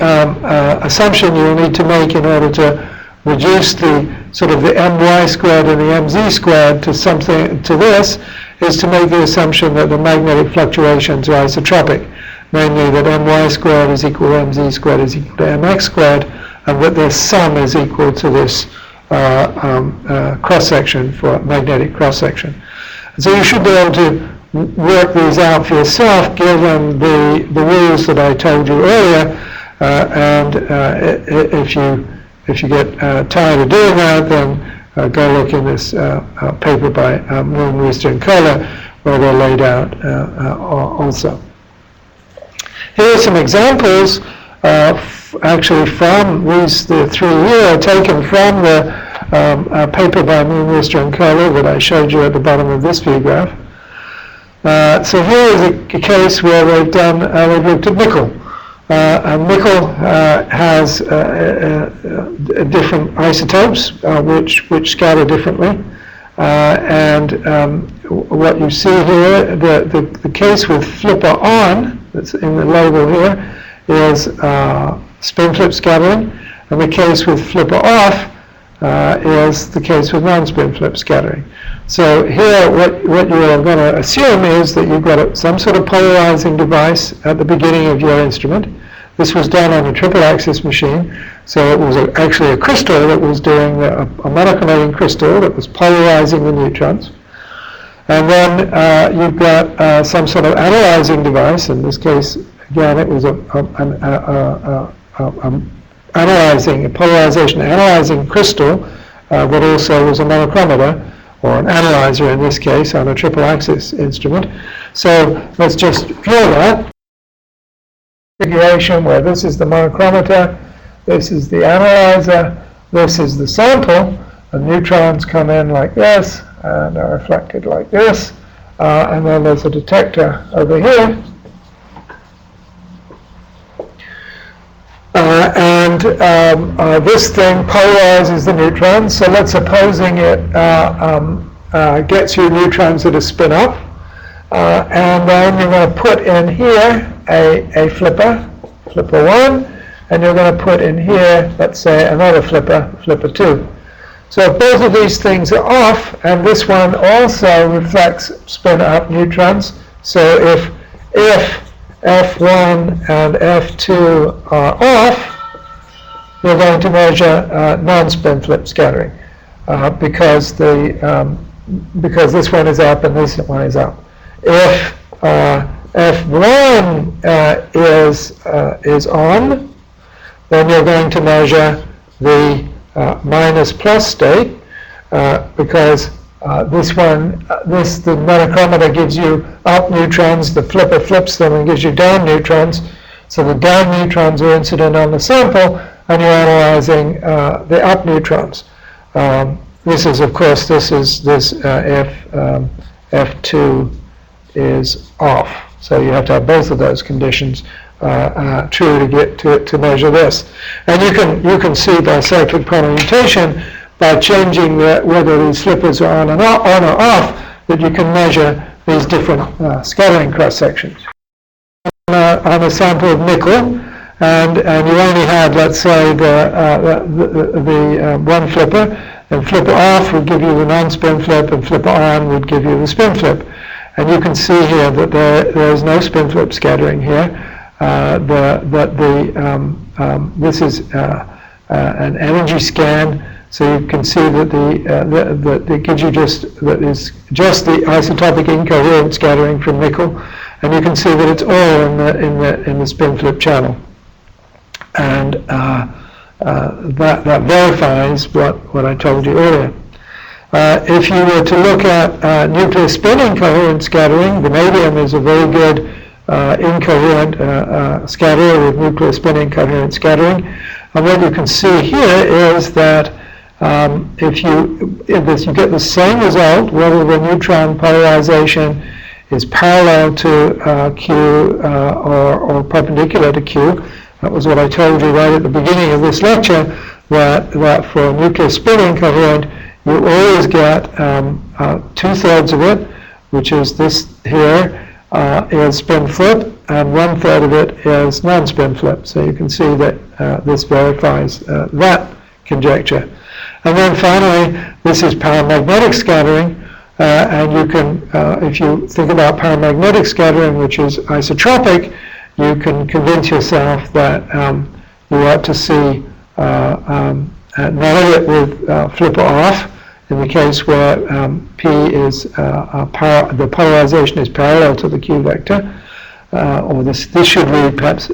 assumption you'll need to make in order to reduce the sort of the my squared and the mz squared to something to this is to make the assumption that the magnetic fluctuations are isotropic, namely that my squared is equal to mz squared is equal to mx squared, and that their sum is equal to this cross section for magnetic cross section. And so you should be able to work these out for yourself, given the rules that I told you earlier. If you get tired of doing that, then go look in this paper by Moon, Wooster, and Kohler, where they're laid out also. Here are some examples, actually from these, the three here are taken from the paper by Moon, Wooster, and Kohler that I showed you at the bottom of this view graph. So here is a case where they've looked at nickel. And nickel has different isotopes which scatter differently. What you see here, the case with flipper on, that's in the label here, is spin flip scattering, and the case with flipper off is the case with non-spin flip scattering. So here, what you're going to assume is that you've got some sort of polarizing device at the beginning of your instrument. This was done on a triple axis machine, so it was actually a crystal that was doing a monochromating crystal that was polarizing the neutrons. And then you've got some sort of analyzing device. In this case, again, it was a polarization analyzing crystal that also was a monochromator, or an analyzer in this case, on a triple axis instrument. So let's just draw that configuration where this is the monochromator, this is the analyzer, this is the sample, and neutrons come in like this and are reflected like this, and then there's a detector over here. This thing polarizes the neutrons, so let's supposing it gets you neutrons that are spin up, and then you're going to put in here a flipper 1, and you're going to put in here, let's say, another flipper 2. So if both of these things are off, and this one also reflects spin up neutrons, so if F1 and F2 are off, we're going to measure non-spin flip scattering because this one is up and this one is up. If F1 is on, then you're going to measure the minus plus state because the monochromator gives you up neutrons, the flipper flips them and gives you down neutrons. So the down neutrons are incident on the sample, and you're analyzing the up neutrons. This is, of course, if F2 is off. So you have to have both of those conditions true to get to measure this. And you can see by cyclic polymutation, by changing whether these flippers are on or off, that you can measure these different scattering cross sections. On a sample of nickel, and you only had, let's say, the one flipper, and flipper off would give you the non-spin flip, and flipper on would give you the spin flip. And you can see here that there is no spin flip scattering here. This is an energy scan, so you can see that it gives you that is just the isotopic incoherent scattering from nickel, and you can see that it's all in the spin flip channel. And that verifies what I told you earlier. If you were to look at nuclear spin incoherent scattering, vanadium is a very good incoherent scatterer with nuclear spin incoherent scattering. And what you can see here is that if you get the same result, whether the neutron polarization is parallel to Q or perpendicular to Q. That was what I told you right at the beginning of this lecture, that for nuclear spin incoherent, you always get 2/3 of it, which is this here, is spin flip, and 1/3 of it is non-spin flip. So you can see that this verifies that conjecture. And then finally, this is paramagnetic scattering, and you can, if you think about paramagnetic scattering, which is isotropic, you can convince yourself that you ought to see none of it with flip off, in the case where P is the polarization is parallel to the Q vector, or this should read perhaps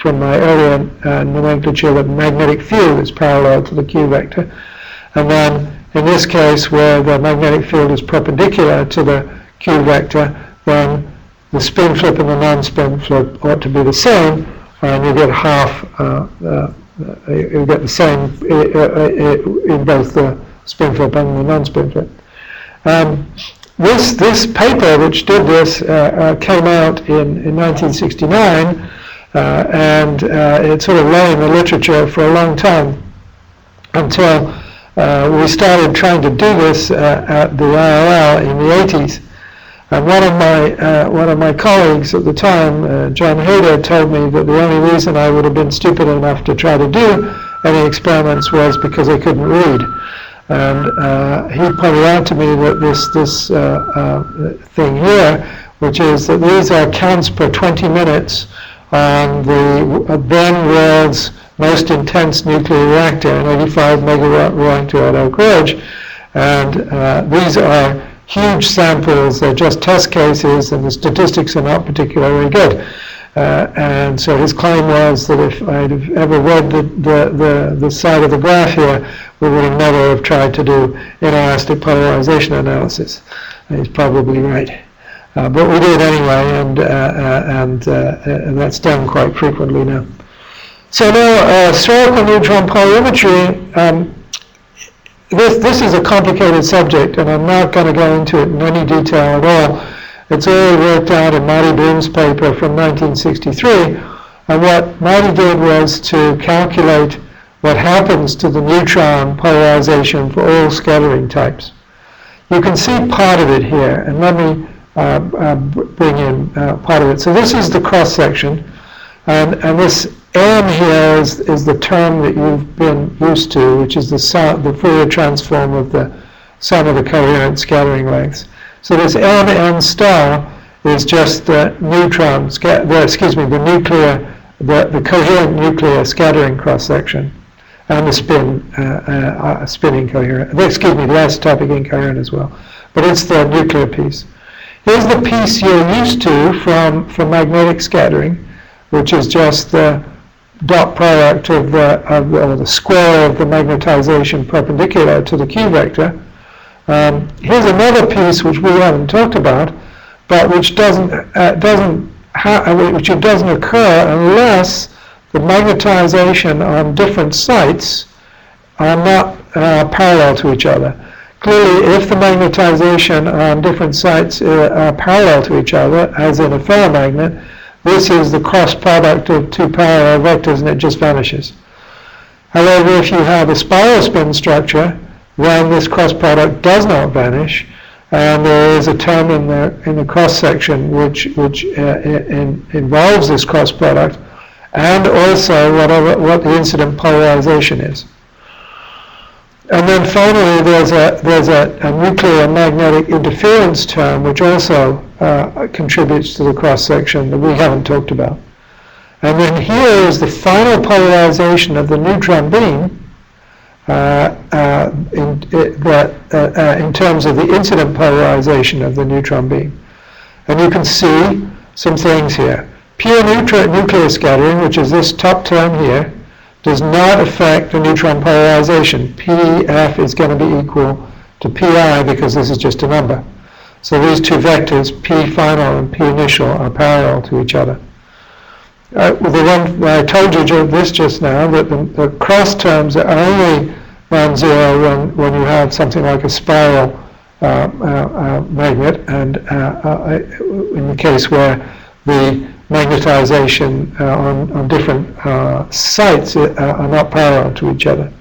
from my earlier nomenclature that magnetic field is parallel to the Q vector, and then in this case where the magnetic field is perpendicular to the Q vector, then the spin flip and the non-spin flip ought to be the same, and you get half. You get the same in both the spin flip and the non-spin flip. This paper, which did this, came out in 1969, and it sort of lay in the literature for a long time until we started trying to do this at the IRL in the 80s. And one of my colleagues at the time, John Hayder, told me that the only reason I would have been stupid enough to try to do any experiments was because I couldn't read. And he pointed out to me that this thing here, which is that these are counts per 20 minutes on the then world's most intense nuclear reactor, an 85 megawatt reactor at Oak Ridge, and these are huge samples. They're just test cases, and the statistics are not particularly good. And so his claim was that if I'd have ever read the side of the graph here, we would have never have tried to do inelastic polarization analysis. And he's probably right. But we did anyway, and that's done quite frequently now. So now, spherical neutron polarimetry. This is a complicated subject, and I'm not going to go into it in any detail at all. It's all worked out in Marty Bloom's paper from 1963, and what Marty did was to calculate what happens to the neutron polarization for all scattering types. You can see part of it here, and let me bring in part of it. So this is the cross-section, and this M here is the term that you've been used to, which is the Fourier transform of the sum of the coherent scattering lengths. So this M star is just the neutron, the coherent nuclear scattering cross-section, and the spin incoherent. The isotopic incoherent as well. But it's the nuclear piece. Here's the piece you're used to from magnetic scattering, which is just the dot product or the square of the magnetization perpendicular to the Q vector. Here's another piece which we haven't talked about, but which doesn't occur unless the magnetization on different sites are not parallel to each other. Clearly, if the magnetization on different sites are parallel to each other, as in a ferromagnet, this is the cross product of two parallel vectors, and it just vanishes. However, if you have a spiral spin structure, then this cross product does not vanish, and there is a term in the cross section which involves this cross product, and also what the incident polarization is. And then finally, there's a nuclear magnetic interference term which also contributes to the cross section that we haven't talked about. And then here is the final polarization of the neutron beam in terms of the incident polarization of the neutron beam. And you can see some things here. P Pure nuclear scattering, which is this top term here, does not affect the neutron polarization. PF is going to be equal to PI because this is just a number. So these two vectors, P final and P initial, are parallel to each other. The one I told you this just now, that the cross terms are only non-zero when you have something like a spiral magnet, and in the case where the magnetization on different sites are not parallel to each other.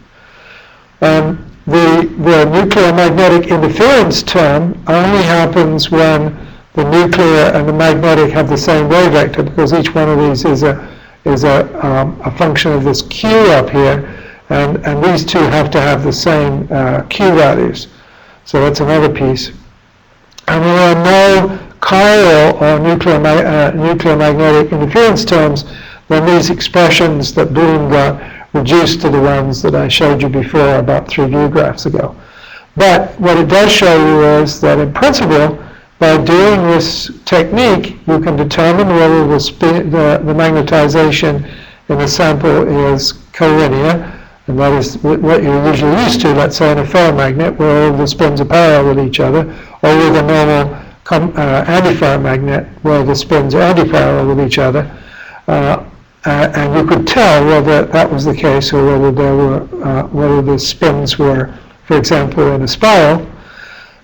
The nuclear magnetic interference term only happens when the nuclear and the magnetic have the same wave vector, because each one of these is a function of this Q up here, and these two have to have the same Q values. So that's another piece. And there are no chiral or nuclear magnetic interference terms, then these expressions that Bloom got reduced to the ones that I showed you before about 3 view graphs ago. But what it does show you is that in principle, by doing this technique, you can determine whether the magnetization in a sample is collinear, and that is what you're usually used to, let's say in a ferromagnet, where all the spins are parallel with each other, or with a normal antiferromagnet, where the spins are antiparallel with each other. And you could tell whether that was the case, or whether the spins were, for example, in a spiral.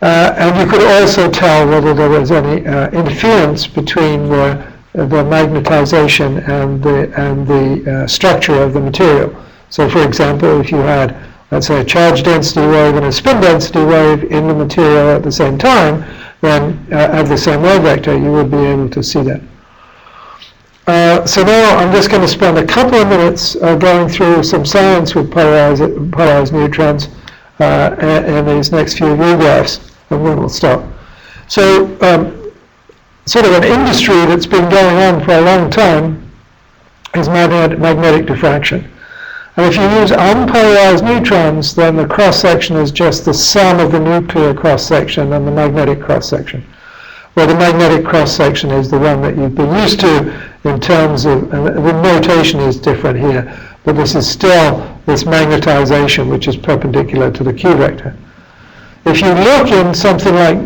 And you could also tell whether there was any interference between the magnetization and the structure of the material. So, for example, if you had, let's say, a charge density wave and a spin density wave in the material at the same time, then at the same wave vector, you would be able to see that. So now I'm just going to spend a couple of minutes going through some science with polarized neutrons in these next few view graphs, and then we'll stop. So sort of an industry that's been going on for a long time is magnetic diffraction. And if you use unpolarized neutrons, then the cross-section is just the sum of the nuclear cross-section and the magnetic cross-section. Well, the magnetic cross-section is the one that you've been used to in terms of, and the notation is different here, but this is still this magnetization which is perpendicular to the Q vector. If you look in something like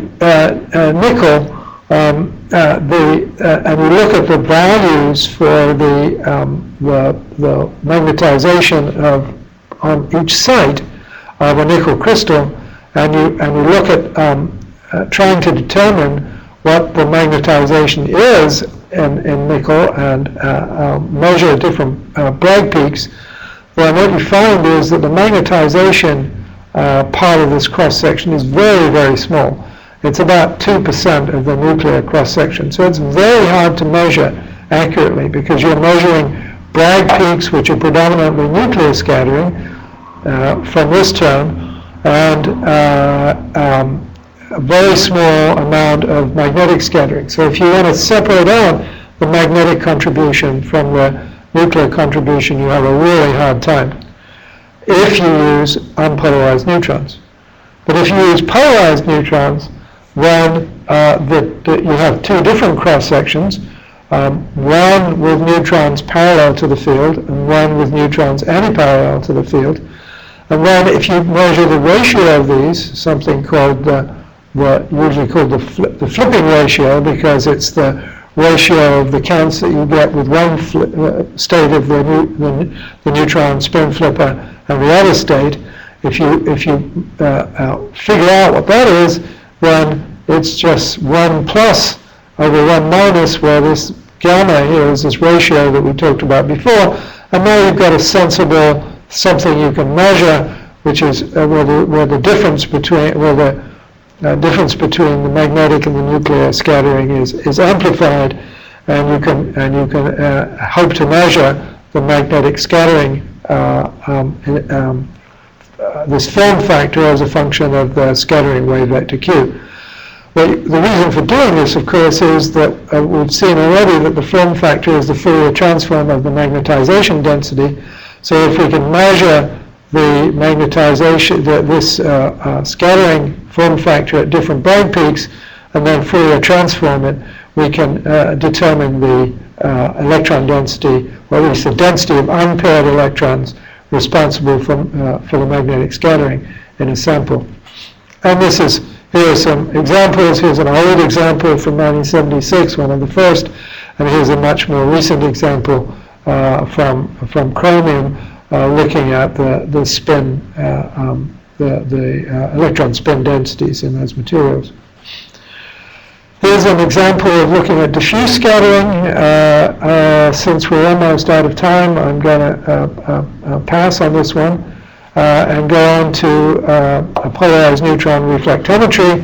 nickel, and you look at the values for the magnetization on each site of a nickel crystal, and you look at trying to determine what the magnetization is in nickel and measure different Bragg peaks, then what you find is that the magnetization part of this cross-section is very, very small. It's about 2% of the nuclear cross-section. So it's very hard to measure accurately because you're measuring Bragg peaks, which are predominantly nuclear scattering from this term, and a very small amount of magnetic scattering. So if you want to separate out the magnetic contribution from the nuclear contribution, you have a really hard time if you use unpolarized neutrons. But if you use polarized neutrons, then you have two different cross-sections, one with neutrons parallel to the field and one with neutrons anti-parallel to the field. And then if you measure the ratio of these, something called usually called the flipping ratio, because it's the ratio of the counts that you get with one state of the neutron spin flipper and the other state. If you figure out what that is, then it's just 1 plus over 1 minus, where this gamma here is this ratio that we talked about before, and now you've got a sensible something you can measure, which is where the difference between the magnetic and the nuclear scattering is amplified, and you can hope to measure the magnetic scattering, this form factor as a function of the scattering wave vector Q. Well, the reason for doing this, of course, is that we've seen already that the form factor is the Fourier transform of the magnetization density. So if we can measure the magnetization, this scattering form factor at different Bragg peaks, and then Fourier transform it, we can determine the electron density, or at least the density of unpaired electrons responsible for the magnetic scattering in a sample. And here are some examples. Here's an old example from 1976, one of the first, and here's a much more recent example from chromium, looking at the spin, the electron spin densities in those materials. Here's an example of looking at diffuse scattering. Since we're almost out of time, I'm going to pass on this one and go on to a polarized neutron reflectivity,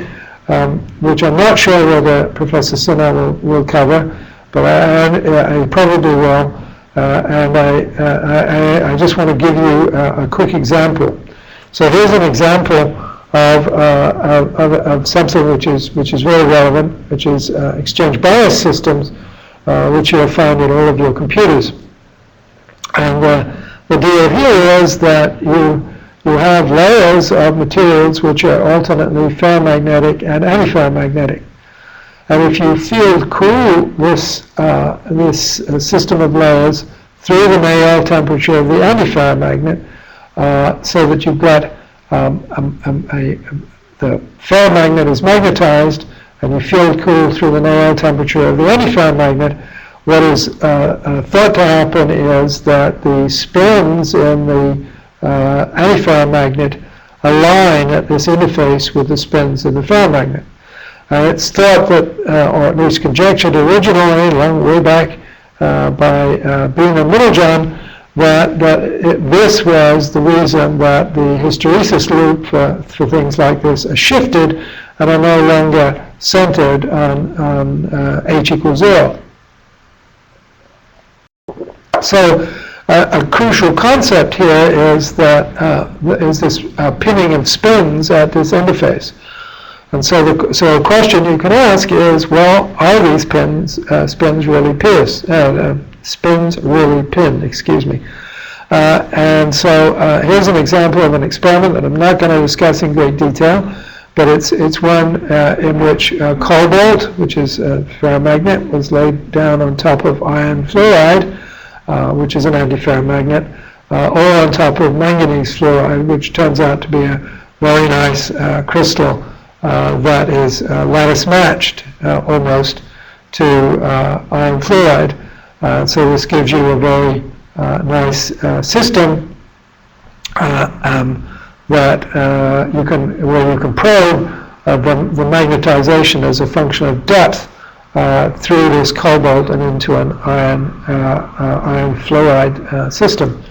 which I'm not sure whether Professor Sinha will cover, but I probably will. And I just want to give you a quick example. So here's an example of something which is very relevant, which is exchange bias systems, which you'll find in all of your computers. And the deal here is that you have layers of materials which are alternately ferromagnetic and antiferromagnetic. And if you field cool this system of layers through the Néel temperature of the antiferromagnet, so that you've got the ferromagnet is magnetized, and you field cool through the Néel temperature of the antiferromagnet, what is thought to happen is that the spins in the antiferromagnet align at this interface with the spins in the ferromagnet. And it's thought that, or at least conjectured originally, long way back by Boone and Middlejohn, that this was the reason that the hysteresis loop for things like this are shifted and are no longer centered on H equals 0. So a crucial concept here is that is this pinning of spins at this interface. And so a question you can ask is, well, are these spins really spins really pin, excuse me. And so here's an example of an experiment that I'm not going to discuss in great detail, but it's one in which cobalt, which is a ferromagnet, was laid down on top of iron fluoride, which is an antiferromagnet, or on top of manganese fluoride, which turns out to be a very nice crystal that is lattice matched almost to iron fluoride. So this gives you a very nice system that where you can probe the magnetization as a function of depth through this cobalt and into an iron fluoride system.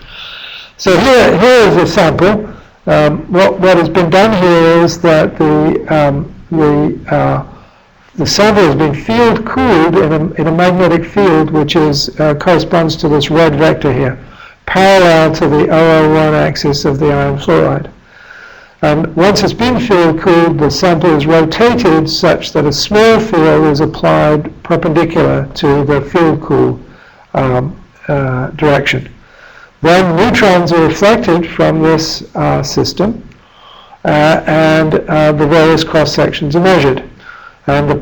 So here is a sample. What has been done here is that the sample has been field cooled in a magnetic field which corresponds to this red vector here, parallel to the 001 axis of the iron fluoride. And once it's been field cooled, the sample is rotated such that a small field is applied perpendicular to the field cool direction. Then neutrons are reflected from this system, and the various cross sections are measured. And you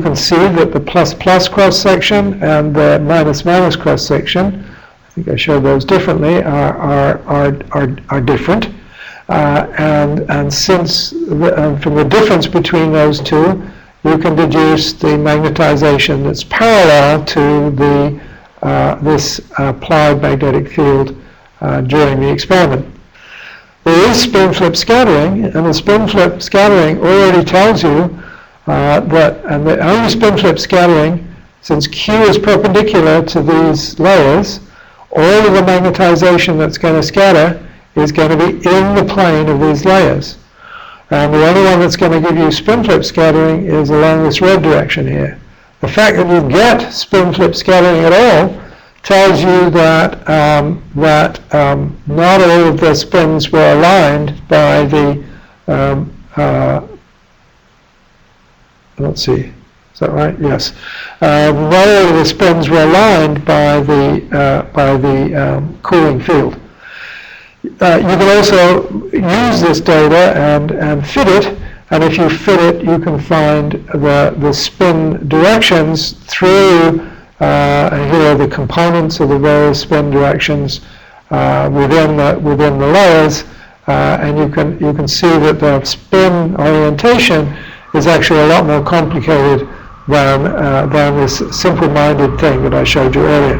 can see that the plus cross section and the minus cross section, I think I showed those differently, are different. And since from the difference between those two, you can deduce the magnetization that's parallel to this applied magnetic field during the experiment. There is spin flip scattering, and the spin flip scattering already tells you and the only spin flip scattering, since Q is perpendicular to these layers, all of the magnetization that's going to scatter is going to be in the plane of these layers. And the only one that's going to give you spin flip scattering is along this red direction here. The fact that you get spin flip scattering at all tells you that not all of the spins were aligned by the let's see, is that right? Yes. Not all of the spins were aligned by the cooling field. You can also use this data and fit it, and if you fit it, you can find the spin directions through and here are the components of the various spin directions within the layers, and you can see that the spin orientation is actually a lot more complicated than this simple-minded thing that I showed you earlier.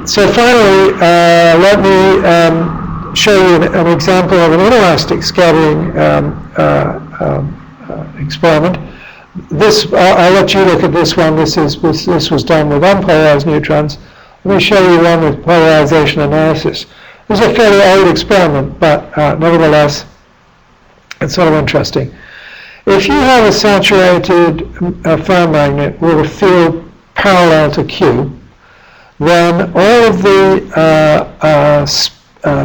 So finally, let me show you an example of an inelastic scattering experiment. I'll let you look at this one. This was done with unpolarized neutrons. Let me show you one with polarization analysis. This is a fairly old experiment, but nevertheless, it's sort of interesting. If you have a saturated ferromagnet with a field parallel to Q, then all of the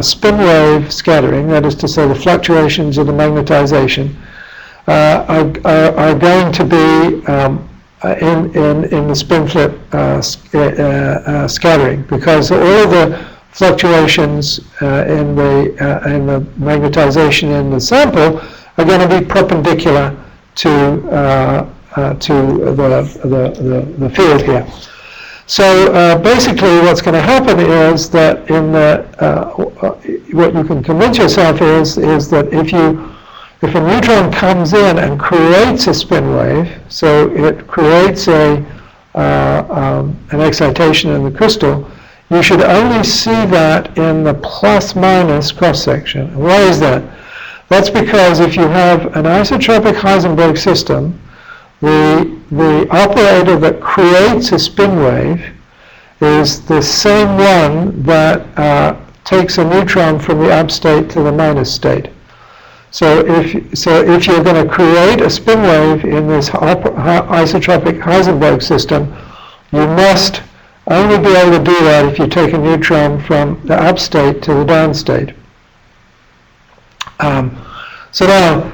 spin wave scattering, that is to say the fluctuations of the magnetization, are going to be in the spin flip scattering, because all of the fluctuations in the magnetization in the sample are going to be perpendicular to the field here. So basically what's going to happen is that in what you can convince yourself is that if a neutron comes in and creates a spin wave, so it creates an excitation in the crystal, you should only see that in the plus-minus cross-section. Why is that? That's because if you have an isotropic Heisenberg system, the operator that creates a spin wave is the same one that takes a neutron from the up state to the minus state. So if you're going to create a spin wave in this isotropic Heisenberg system, you must only be able to do that if you take a neutron from the up state to the down state. So now,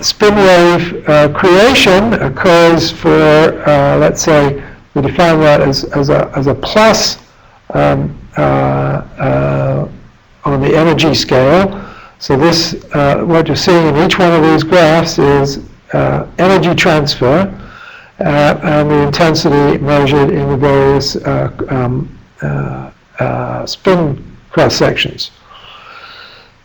spin wave creation occurs for, let's say, we define that as a plus on the energy scale. So this, what you're seeing in each one of these graphs is energy transfer and the intensity measured in the various spin cross sections.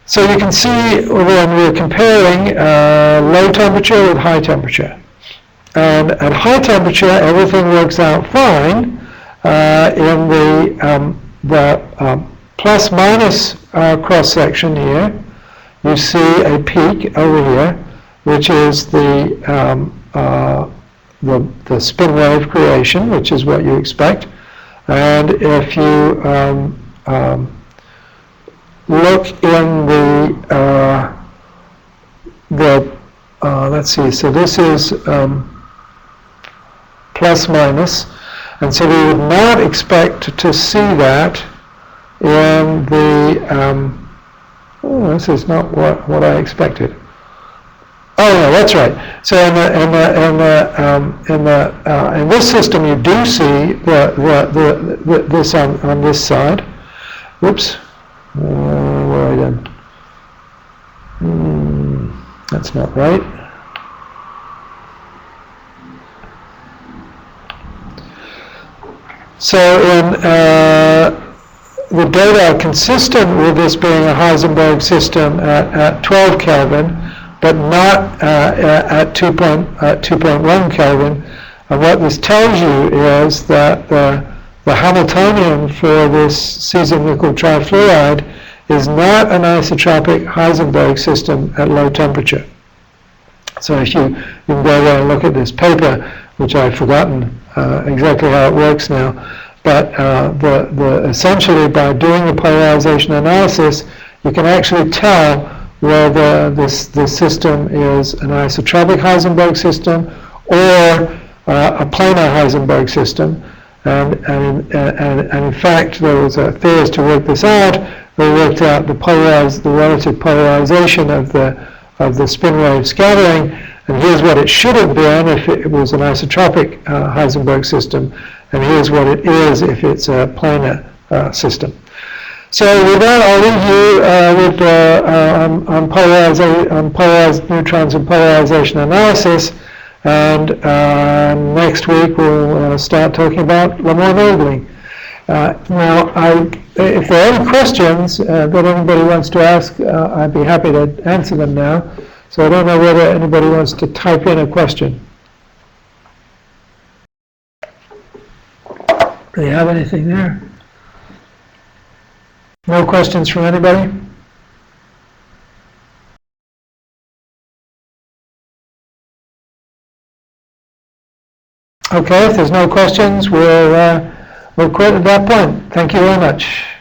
So you can see when we're comparing low temperature with high temperature. And at high temperature, everything works out fine. In the plus-minus cross-section here, you see a peak over here, which is the spin wave creation, which is what you expect. And if you look in let's see, so this is plus minus, and so we would not expect to see that in the, this is not what I expected. Oh no, that's right. So in this system you do see this on this side. Whoops. Where are you then? That's not right. So the data are consistent with this being a Heisenberg system at 12 Kelvin, but not at 2.1 Kelvin. And what this tells you is that the Hamiltonian for this cesium nickel trifluoride is not an isotropic Heisenberg system at low temperature. So if you can go there and look at this paper, which I've forgotten exactly how it works now, but essentially by doing the polarization analysis, you can actually tell whether this system is an isotropic Heisenberg system or a planar Heisenberg system. And in fact, there was a theorist who worked this out. They worked out the relative polarization of the spin wave scattering, and here's what it should have been if it was an isotropic Heisenberg system, and here's what it is if it's a planar system. So with that, I'll leave you on polarized neutrons and polarization analysis, And next week we'll start talking about Lamont-Oegling. Now, if there are any questions that anybody wants to ask, I'd be happy to answer them now. So I don't know whether anybody wants to type in a question. Do you have anything there? No questions from anybody? Okay, if there's no questions, we'll quit at that point. Thank you very much.